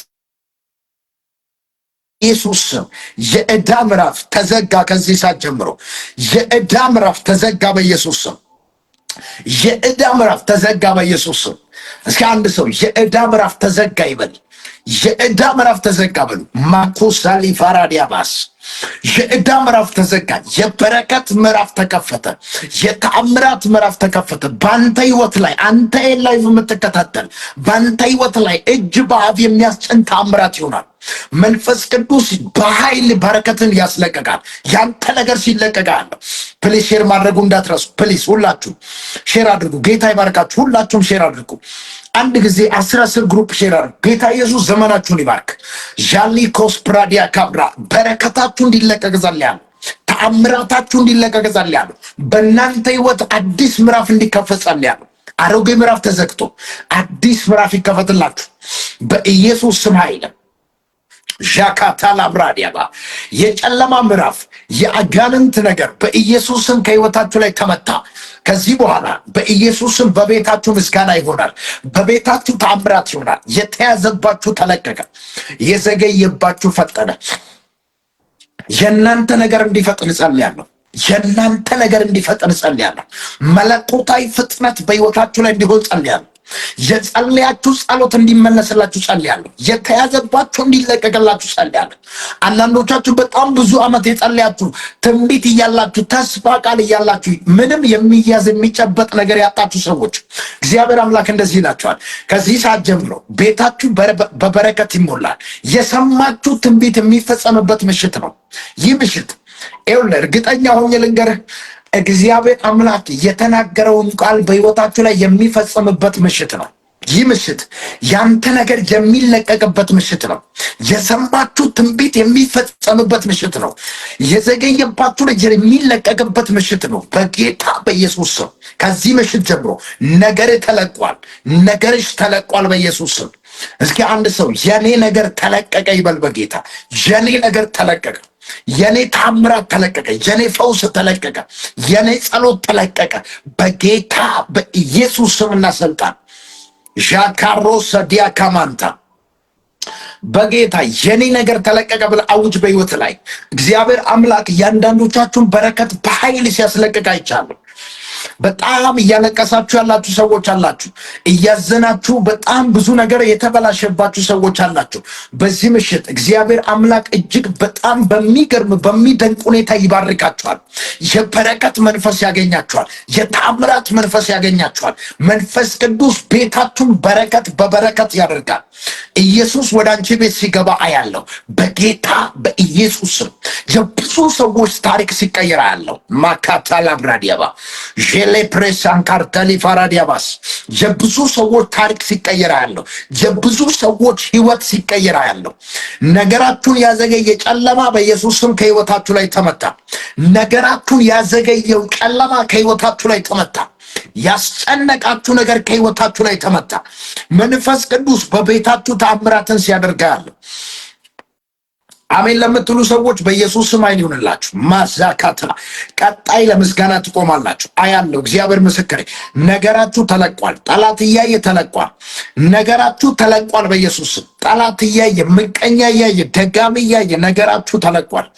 ኢየሱስ ስም የዕዳ ምዕራፍ ተዘጋ። ከዚህ ሰዓት ጀምሮ የዕዳ ምዕራፍ ተዘጋ በኢየሱስ ስም። የዕዳ ምዕራፍ ተዘጋ በኢየሱስ ስም። እስኪ አንድ ሰው የዕዳ ምዕራፍ ተዘጋ ይበል። የዕዳ ምዕራፍ ተዘጋ በሉ። ማኮሳሊ ፋራዲያባስ የዕዳ ምዕራፍ ተዘጋ። የበረከት ምዕራፍ ተከፈተ። የተአምራት ምዕራፍ ተከፈተ። በአንተ ህይወት ላይ አንተ ላይቭ የምትከታተል በአንተ ህይወት ላይ እጅ በአፍ የሚያስጭን ተአምራት ይሆናል። መንፈስ ቅዱስ በኃይል በረከትን ያስለቀቃል። ያንተ ነገር ሲለቀቃል። ፕሊስ ሼር ማድረጉ እንዳትረሱ። ፕሊስ ሁላችሁ ሼር አድርጉ። ጌታ ይባርካችሁ። ሁላችሁም ሼር አድርጉ። አንድ ጊዜ 10 ግሩፕ ሼር አድርጉ። ጌታ ኢየሱስ ዘመናችሁን ይባርክ። ዣሊ ኮስፕራዲያ ካብራ በረከታችሁ እንዲለቀቅ ጸልያለሁ። ተአምራታችሁ እንዲለቀቅ ጸልያለሁ። በእናንተ ህይወት አዲስ ምዕራፍ እንዲከፈት ጸልያለሁ። አሮጌ ምዕራፍ ተዘግቶ አዲስ ምዕራፍ ይከፈትላችሁ በኢየሱስ ስም ኃይል። ዣካታ ላብራዲያባ የጨለማ ምዕራፍ የአጋንንት ነገር በኢየሱስ ስም ከህይወታችሁ ላይ ተመታ። ከዚህ በኋላ በኢየሱስ ስም በቤታችሁ ምስጋና ይሆናል፣ በቤታችሁ ተአምራት ይሆናል። የተያዘባችሁ ተለቀቀ፣ የዘገየባችሁ ፈጠነ። የእናንተ ነገር እንዲፈጥን ጸልያለሁ። የእናንተ ነገር እንዲፈጥን ጸልያለሁ። መለኮታዊ ፍጥነት በህይወታችሁ ላይ እንዲሆን ጸልያለሁ። የጸለያችሁ ጸሎት እንዲመለስላችሁ ጸልያለሁ። የተያዘባችሁ እንዲለቀቅላችሁ ጸልያለሁ። አንዳንዶቻችሁ በጣም ብዙ ዓመት የጸለያችሁ ትንቢት እያላችሁ ተስፋ ቃል እያላችሁ ምንም የሚያዝ የሚጨበጥ ነገር ያጣችሁ ሰዎች እግዚአብሔር አምላክ እንደዚህ ይላችኋል፣ ከዚህ ሰዓት ጀምሮ ቤታችሁ በበረከት ይሞላል። የሰማችሁ ትንቢት የሚፈጸምበት ምሽት ነው ይህ ምሽት። ይኸውልህ እርግጠኛ ሆኜ ልንገርህ፣ እግዚአብሔር አምላክ የተናገረውን ቃል በሕይወታችሁ ላይ የሚፈጸምበት ምሽት ነው ይህ ምሽት። ያንተ ነገር የሚለቀቅበት ምሽት ነው። የሰማችሁ ትንቢት የሚፈጸምበት ምሽት ነው። የዘገየባችሁ ነገር የሚለቀቅበት ምሽት ነው። በጌታ በኢየሱስ ስም ከዚህ ምሽት ጀምሮ ነገር ተለቋል። ነገርሽ ተለቋል በኢየሱስ ስም። እስኪ አንድ ሰው የኔ ነገር ተለቀቀ ይበል በጌታ። የኔ ነገር ተለቀቀ፣ የኔ ታምራት ተለቀቀ፣ የኔ ፈውስ ተለቀቀ፣ የኔ ጸሎት ተለቀቀ በጌታ በኢየሱስ ስምና ስልጣን። ዣካሮ ሰዲያ ካማንታ በጌታ የኔ ነገር ተለቀቀ ብለህ አውጅ በሕይወት ላይ። እግዚአብሔር አምላክ እያንዳንዶቻችሁን በረከት በኃይል ሲያስለቅቅ አይቻለሁ። በጣም እያለቀሳችሁ ያላችሁ ሰዎች አላችሁ። እያዘናችሁ በጣም ብዙ ነገር የተበላሸባችሁ ሰዎች አላችሁ። በዚህ ምሽት እግዚአብሔር አምላክ እጅግ በጣም በሚገርም በሚደንቅ ሁኔታ ይባርካችኋል። የበረከት መንፈስ ያገኛችኋል። የታምራት መንፈስ ያገኛችኋል። መንፈስ ቅዱስ ቤታችሁን በረከት በበረከት ያደርጋል። ኢየሱስ ወደ አንቺ ቤት ሲገባ አያለሁ በጌታ በኢየሱስ ስም። የብዙ ሰዎች ታሪክ ሲቀየር አያለሁ። ማካታላ ብራዲያባ ጄሌ ፕሬሳን ካርተሊ ፋራዲያባስ የብዙ ሰዎች ታሪክ ሲቀየር አያለሁ። የብዙ ሰዎች ህይወት ሲቀየር አያለሁ። ነገራችሁን ያዘገየ ጨለማ በኢየሱስ ስም ከህይወታችሁ ላይ ተመታ። ነገራችሁን ያዘገየው ጨለማ ከህይወታችሁ ላይ ተመታ። ያስጨነቃችሁ ነገር ከህይወታችሁ ላይ ተመታ። መንፈስ ቅዱስ በቤታችሁ ተአምራትን ሲያደርግ አያለሁ። አሜን ለምትሉ ሰዎች በኢየሱስ ስም ኃይል ይሁንላችሁ። ማዛካታ ቀጣይ ለምስጋና ትቆማላችሁ አያለሁ። እግዚአብሔር ምስክሬ፣ ነገራችሁ ተለቋል። ጠላት እያየ ተለቋል። ነገራችሁ ተለቋል በኢየሱስ ስም። ጠላት እያየ፣ ምቀኛ እያየ፣ ደጋሚ እያየ ነገራችሁ ተለቋል።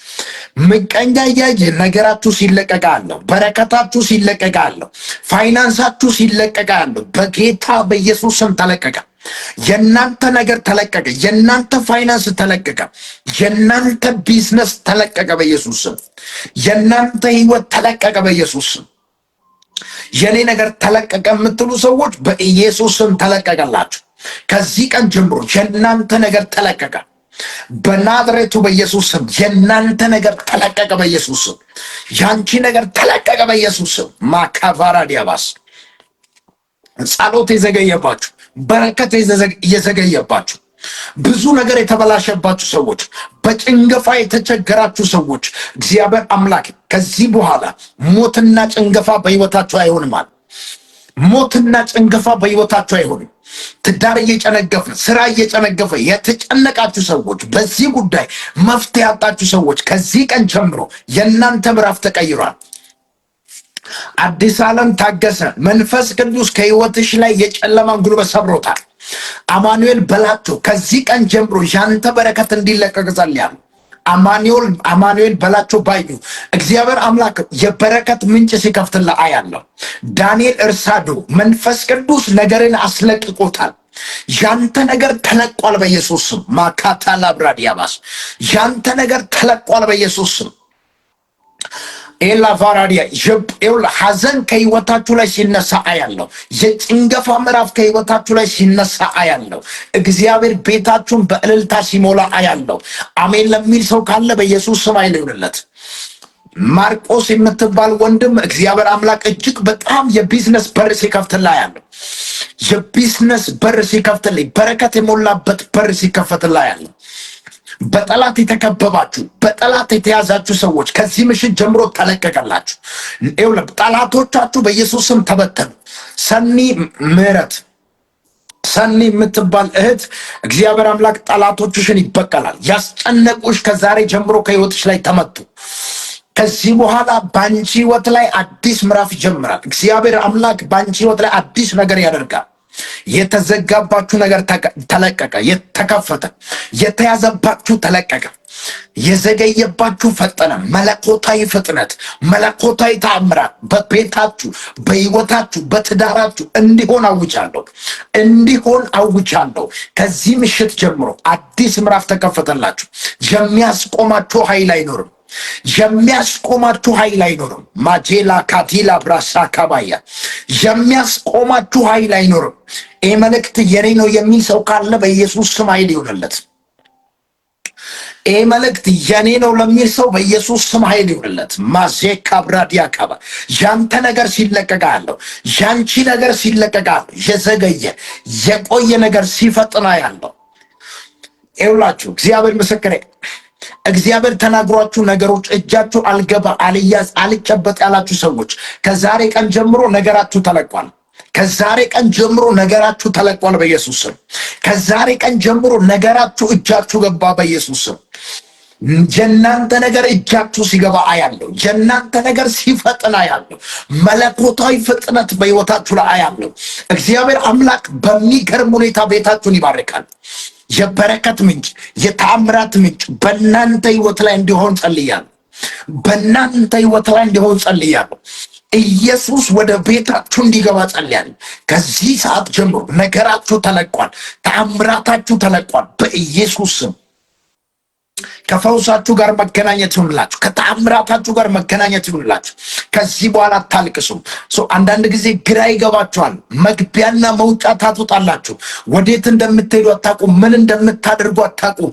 ምቀኛ እያየ ነገራችሁ ሲለቀቅ አያለሁ። በረከታችሁ ሲለቀቅ አያለሁ። ፋይናንሳችሁ ሲለቀቅ አያለሁ። በጌታ በኢየሱስ ስም ተለቀቀ። የናንተ ነገር ተለቀቀ። የናንተ ፋይናንስ ተለቀቀ። የናንተ ቢዝነስ ተለቀቀ በኢየሱስ ስም። የናንተ ህይወት ተለቀቀ በኢየሱስ ስም። የኔ ነገር ተለቀቀ የምትሉ ሰዎች በኢየሱስ ስም ተለቀቀላችሁ። ከዚህ ቀን ጀምሮ የናንተ ነገር ተለቀቀ በናዝሬቱ በኢየሱስ ስም። የናንተ ነገር ተለቀቀ በኢየሱስ ስም። ያንቺ ነገር ተለቀቀ በኢየሱስ ስም። ማካቫራ ዲያባስ ጸሎት የዘገየባችሁ፣ በረከት የዘገየባችሁ፣ ብዙ ነገር የተበላሸባችሁ ሰዎች፣ በጭንገፋ የተቸገራችሁ ሰዎች እግዚአብሔር አምላክ ከዚህ በኋላ ሞትና ጭንገፋ በሕይወታችሁ አይሆንም። ሞትና ጭንገፋ በሕይወታችሁ አይሆንም። ትዳር እየጨነገፈ፣ ስራ እየጨነገፈ የተጨነቃችሁ ሰዎች፣ በዚህ ጉዳይ መፍትሄ ያጣችሁ ሰዎች ከዚህ ቀን ጀምሮ የእናንተ ምዕራፍ ተቀይሯል። አዲስ ዓለም ታገሰ መንፈስ ቅዱስ ከህይወትሽ ላይ የጨለማን ጉልበት ሰብሮታል። አማኑኤል በላቸው ከዚህ ቀን ጀምሮ ያንተ በረከት እንዲለቀቅ ጸልያለሁ። አማኑኤል በላቸው ባዩ እግዚአብሔር አምላክ የበረከት ምንጭ ሲከፍትልህ አያለሁ። ዳንኤል እርሳዶ መንፈስ ቅዱስ ነገርን አስለቅቆታል። ያንተ ነገር ተለቋል በኢየሱስ ስም። ማካታላ ብራዲያባስ ያንተ ነገር ተለቋል በኢየሱስ ስም። ኤላ ቫራዲያ ሐዘን ከህይወታችሁ ላይ ሲነሳ አያለሁ። የጭንገፋ ምዕራፍ ከህይወታችሁ ላይ ሲነሳ አያለሁ። እግዚአብሔር ቤታችሁን በእልልታ ሲሞላ አያለሁ። አሜን ለሚል ሰው ካለ በኢየሱስ ስም ኃይል ይሁንለት። ማርቆስ የምትባል ወንድም እግዚአብሔር አምላክ እጅግ በጣም የቢዝነስ በር ሲከፍትልህ አያለሁ። የቢዝነስ በር ሲከፍትልህ፣ በረከት የሞላበት በር ሲከፈትልህ አያለሁ። በጠላት የተከበባችሁ በጠላት የተያዛችሁ ሰዎች ከዚህ ምሽት ጀምሮ ተለቀቀላችሁ። ይኸውልህ ጠላቶቻችሁ በኢየሱስ ስም ተበተኑ። ሰኒ የምትባል እህት እግዚአብሔር አምላክ ጠላቶችሽን ይበቀላል። ያስጨነቁሽ ከዛሬ ጀምሮ ከህይወትሽ ላይ ተመቱ። ከዚህ በኋላ ባንቺ ህይወት ላይ አዲስ ምዕራፍ ይጀምራል። እግዚአብሔር አምላክ ባንቺ ህይወት ላይ አዲስ ነገር ያደርጋል። የተዘጋባችሁ ነገር ተለቀቀ፣ የተከፈተ የተያዘባችሁ ተለቀቀ፣ የዘገየባችሁ ፈጠነ። መለኮታዊ ፍጥነት፣ መለኮታዊ ተአምራት በቤታችሁ፣ በህይወታችሁ፣ በትዳራችሁ እንዲሆን አውጃለሁ። ከዚህ ምሽት ጀምሮ አዲስ ምዕራፍ ተከፈተላችሁ። የሚያስቆማችሁ ኃይል አይኖርም። ማጄላ ካቲላ ብራሳ ካባያ የሚያስቆማችሁ ኃይል አይኖርም። ይህ መልእክት የኔ ነው የሚል ሰው ካለ በኢየሱስ ስም ኃይል ይሆንለት። ይህ መልእክት የኔ ነው ለሚል ሰው በኢየሱስ ስም ኃይል ይሆንለት። ማዜካ ብራዲያ ካባ ያንተ ነገር ሲለቀቃ ያለው ያንቺ ነገር ሲለቀቃ የዘገየ የቆየ ነገር ሲፈጥና ያለው ይውላችሁ። እግዚአብሔር ምስክሬ፣ እግዚአብሔር ተናግሯችሁ ነገሮች እጃችሁ አልገባ አልያዝ አልጨበጥ ያላችሁ ሰዎች ከዛሬ ቀን ጀምሮ ነገራችሁ ተለቋል። ከዛሬ ቀን ጀምሮ ነገራችሁ ተለቋል በኢየሱስ ስም። ከዛሬ ቀን ጀምሮ ነገራችሁ እጃችሁ ገባ በኢየሱስ ስም። የእናንተ ነገር እጃችሁ ሲገባ አያለሁ። የእናንተ ነገር ሲፈጥን አያለሁ። መለኮታዊ ፍጥነት በሕይወታችሁ ላይ አያለሁ። እግዚአብሔር አምላክ በሚገርም ሁኔታ ቤታችሁን ይባርካል። የበረከት ምንጭ፣ የተአምራት ምንጭ በእናንተ ህይወት ላይ እንዲሆን ጸልያለሁ። ኢየሱስ ወደ ቤታችሁ እንዲገባ ጸልያለሁ። ከዚህ ሰዓት ጀምሮ ነገራችሁ ተለቋል። ተአምራታችሁ ተለቋል በኢየሱስ ስም። ከፈውሳችሁ ጋር መገናኘት ይሁንላችሁ። ከተአምራታችሁ ጋር መገናኘት ይሁንላችሁ። ከዚህ በኋላ አታልቅሱም። አንዳንድ ጊዜ ግራ ይገባችኋል። መግቢያና መውጫ ታጡጣላችሁ። ወዴት እንደምትሄዱ አታውቁም። ምን እንደምታደርጉ አታውቁም።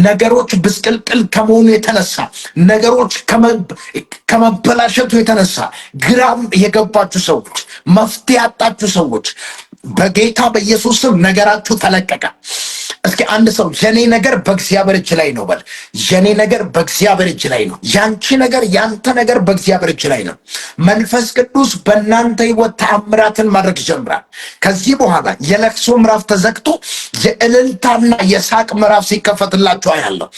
ነገሮች ብስቅልቅል ከመሆኑ የተነሳ ነገሮች ከመበላሸቱ የተነሳ ግራም የገባችሁ ሰዎች፣ መፍትሄ ያጣችሁ ሰዎች በጌታ በኢየሱስ ስም ነገራችሁ ተለቀቀ። እስኪ አንድ ሰው የኔ ነገር በእግዚአብሔር እጅ ላይ ነው በል። የኔ ነገር በእግዚአብሔር እጅ ላይ ነው። ያንቺ ነገር፣ ያንተ ነገር በእግዚአብሔር እጅ ላይ ነው። መንፈስ ቅዱስ በእናንተ ህይወት ተአምራትን ማድረግ ይጀምራል። ከዚህ በኋላ የለቅሶ ምዕራፍ ተዘግቶ የእልልታና የሳቅ ምዕራፍ ሲከፈትላችሁ አያለሁ።